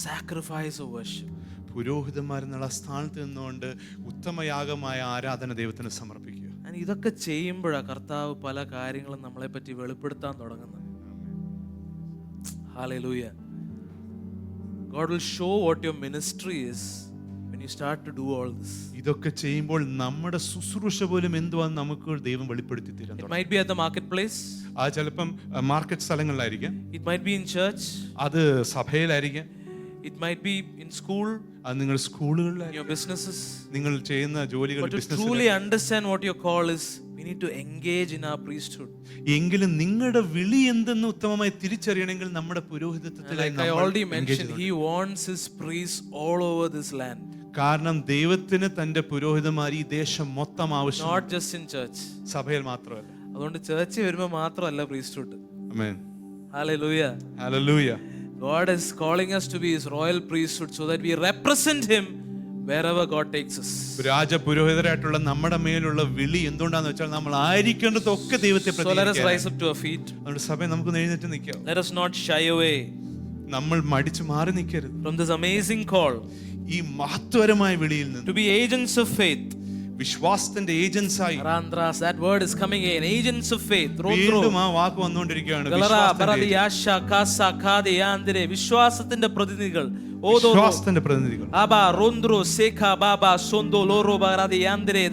sacrifice of worship. പുരോഹിതന്മാരെന്നുള്ള സ്ഥാനത്ത് നിന്നുകൊണ്ട് ഉത്തമയാഗമായ ആരാധന ദൈവത്തിന് സമർപ്പിക്കുക. And ഇതൊക്കെ ചെയ്യുമ്പോഴാണ് കർത്താവ് പല കാര്യങ്ങളും നമ്മളെ പറ്റി വെളിപ്പെടുത്താൻ തുടങ്ങുന്നത്. Hallelujah. God will show what your ministry is when you start to do all this. ഇതൊക്കെ ചെയ്യുമ്പോൾ നമ്മുടെ ശുശ്രൂഷ പോലും എന്തുവാന്ന് നമുക്ക് ദൈവം വെളിപ്പെടുത്തി തരാൻ. It might be at the marketplace. അത് ചിലപ്പം market സ്ഥലങ്ങളിലായിരിക്കാം. It might be in church. അത് സഭയിലായിരിക്കാം. It might be in school. അത് നിങ്ങൾ സ്കൂളുകളിലായിരിക്കാം. In your businesses. നിങ്ങൾ ചെയ്യുന്ന ജോലികൾ, But to truly understand what your call is, we need to engage in our priesthood. എങ്കിലും നിങ്ങളുടെ വിളി എന്തെന്ന് ഉത്തമമായി തിരിച്ചറിയണമെങ്കിൽ നമ്മുടെ പുരോഹിതത്വത്തിലായി Like I already mentioned, He wants His priests all over this land. കാരണം ദൈവത്തിന് തന്റെ പുരോഹിതന്മാർ ഈ ദേശം മൊത്തം ആവശ്യം, Not just in church. സഭയിൽ മാത്രമല്ല. അതുകൊണ്ട് ചേർച്ചിൽ വരുമ്പോൾ മാത്രമല്ല priesthood. Amen. Hallelujah. Hallelujah. God is calling us to be His royal priesthood so that we represent Him wherever God takes us. രാജപുരോഹിതരായിട്ടുള്ള നമ്മുടെ മേലുള്ള വിളി എന്തുകൊണ്ടാന്ന് വെച്ചാൽ നമ്മൾ ആയിരിക്കേണ്ടതൊക്കെ ദൈവത്തെ So let us പ്രതിനിധീകരിക്കാൻ. rise up to our feet. നമ്മുടെ സഭയെ നമുക്ക് എഴുന്നേറ്റ് നിൽക്കാം. Let us not shy away നമ്മൾ മടിച്ചു മാറി നിൽക്കരുത്. from this amazing call ഈ മഹത്വരമായ വിളിയിൽ നിന്ന് to be agents of faith. വിശ്വാസത്തിന്റെ ഏജൻസായി. Randras, that word is coming again. Agents of faith. വീണ്ടും ആ വാക്ക് വന്നുകൊണ്ടിരിക്കുകയാണ്. വിശ്വാസത്തിന്റെ പ്രതിനിധികൾ. വിശ്വാസത്തിന്റെ പ്രതിനിധികൾ.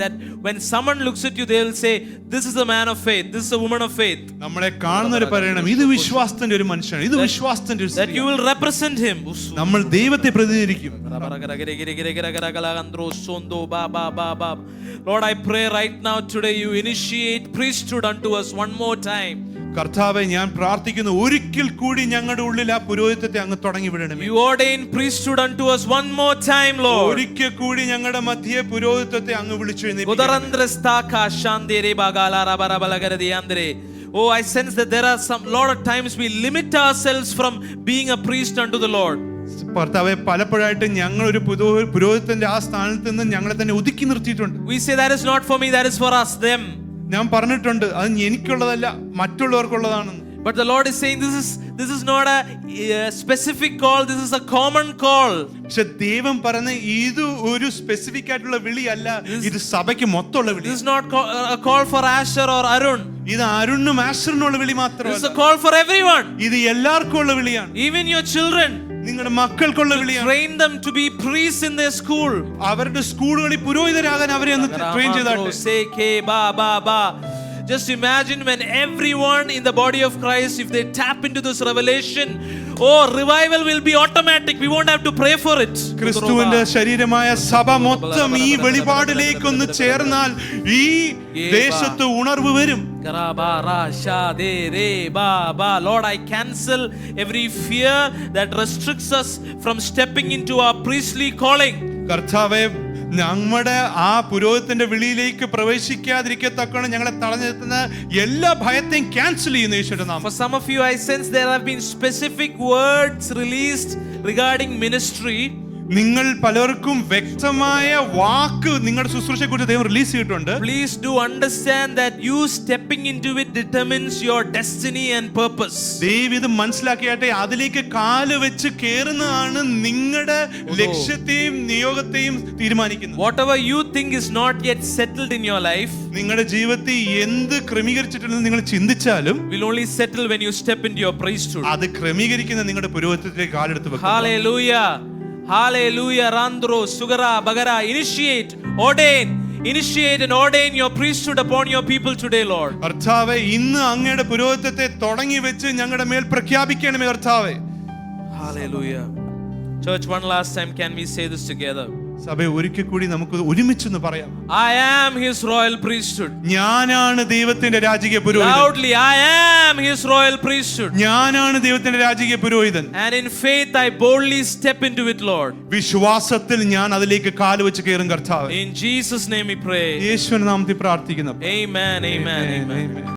That when someone looks at you, they will say, "This is a man of faith. This is a woman of faith." നമ്മളെ കാണുന്നവർ പറയണം, ഇത് വിശ്വാസത്തിന്റെ ഒരു മനുഷ്യനാണ്, ഇത് വിശ്വാസത്തിന്റെ ഒരു That you will represent him. നമ്മൾ ദൈവത്തെ പ്രതിനിധീകരിക്കും. Lord, I pray right now today you initiate priesthood unto us one more time. കർത്താവേ, ഞാൻ പ്രാർത്ഥിക്കുന്നു, ഒരിക്കൽ കൂടി ഞങ്ങളുടെ ഉള്ളിൽ ആ പുരോഹിതത്തെ അങ്ങ് തുടങ്ങി വിടണമേ. You ordain priesthood unto us one more time, Lord. ഒരിക്കൽ കൂടി ഞങ്ങളുടെ മധ്യേ പുരോഹിതത്തെ അങ്ങ് വിളിച്ചെഴുന്നേൽപ്പിക്കണം. Oh, I sense that there are some lot of times we limit ourselves from being a priest unto the Lord. കർത്താവേ, പലപ്പോഴായിട്ട് ഞങ്ങൾ ഒരു പുരോഹിതന്റെ ആ സ്ഥാനത്ത് നിന്ന് ഞങ്ങളെ തന്നെ ഒതുക്കി നിർത്തിയിട്ടുണ്ട്. We say that is not for me, that is for us, them. ഞാൻ പറഞ്ഞിട്ടുണ്ട്, അത് എനിക്കുള്ളതല്ല, മറ്റുള്ളവർക്കുള്ളതാണെന്ന്. But the Lord is saying this is not a specific call, this is a common call. പക്ഷെ ദൈവം പറഞ്ഞ ഇത് ഒരു സ്പെസിഫിക് ആയിട്ടുള്ള വിളിയല്ല, ഇത് സഭയ്ക്ക് മൊത്തമുള്ള വിളി. This is not a call for Asher or Arun. ഇത് അരുണിനും ആശറിനുള്ള വിളി This is മാത്രമല്ല, a call for everyone. ഇത് എല്ലാവർക്കും ഉള്ള വിളിയാണ്. Even your children. നിങ്ങളുടെ മക്കൾക്കുള്ള വിളിയാണ്. Train them to be priests in their school. അവരുടെ സ്കൂളുകളിൽ പുരോഹിതരാകാൻ അവരെ ഒന്ന് train ചെയ്താട്ടെ. Just imagine when everyone in the body of Christ, if they tap into this revelation, oh, revival will be automatic. We won't have to pray for it. ക്രിസ്തുവിന്റെ ശരീരമായ സഭ മൊത്തം ഈ വെളിപാടിലേക്ക് ഒന്ന് ചേർന്നാൽ ഈ ദേശത്ത് ഉണർവ് വരും. Lord, I cancel every fear that restricts us from stepping into our priestly calling. കർത്താവേ, നമ്മുടെ ആ പുരോഹിതന്റെ വിളിയിലേക്ക് പ്രവേശിക്കാതിരിക്കത്തക്കണം ഞങ്ങളെ തടഞ്ഞു നിർത്തുന്ന എല്ലാ ഭയത്തെയും ക്യാൻസൽ ചെയ്യുന്ന യേശുവിന്റെ നാമത്തിൽ. For some of you, I sense there have been specific words released regarding ministry. നിങ്ങൾ പലർക്കും വ്യക്തമായ വാക്ക് നിങ്ങളുടെ ശുശ്രൂഷയെ കുറിച്ച് ദൈവം റിലീസ് ചെയ്തിട്ടുണ്ട്. Please do understand that you stepping into it determines your destiny and purpose. ദൈവം ഇത് മനസ്സിലാക്കിയാട്ടെ, അതിലേക്ക് കാല് വെച്ച് കേറുന്നതാണ് നിങ്ങളുടെ ലക്ഷ്യത്തെയും നിയോഗത്തെയും തീരുമാനിക്കുന്നത്. Whatever you think is not yet settled in your life, നിങ്ങളുടെ ജീവിതത്തിൽ എന്ത് ക്രമീകരിച്ചിട്ടുണ്ടെന്ന് നിങ്ങൾ ചിന്തിച്ചാലും will only settle when you step into your priesthood. അത് ക്രമീകരിക്കുന്ന നിങ്ങളുടെ പുരോഹിതത്തിലേക്ക് കാലെടുത്ത് വെക്കുക. Hallelujah. Hallelujah. Randro, Sugara, Bagara, initiate and ordain your priesthood upon your people today, Lord. കർത്താവേ, ഇന്ന് അങ്ങയുടെ പുരോഹിതത്തെ തുടങ്ങി വെച്ച് ഞങ്ങളുടെ മേൽ പ്രഖ്യാപിക്കണമേ കർത്താവേ. Hallelujah. Church, one last time, can we say this together? സഭ ഒരിക്കൽ കൂടി നമുക്ക് ഒരുമിച്ചൊന്ന് പറയാം. I am his royal priesthood. ഞാനാണ് ദൈവത്തിന്റെ രാജകീയ പുരോഹിതൻ. Loudly, I am his royal priesthood. ഞാനാണ് ദൈവത്തിന്റെ രാജകീയ പുരോഹിതൻ. And in faith I boldly step into it, Lord. വിശ്വാസത്തിൽ ഞാൻ അതിലേക്ക് കാലുവെച്ച് കയറും കർത്താവേ. In Jesus' name we pray. യേശുവിന്റെ നാമത്തിൽ പ്രാർത്ഥിക്കുന്നു. Amen, amen, amen.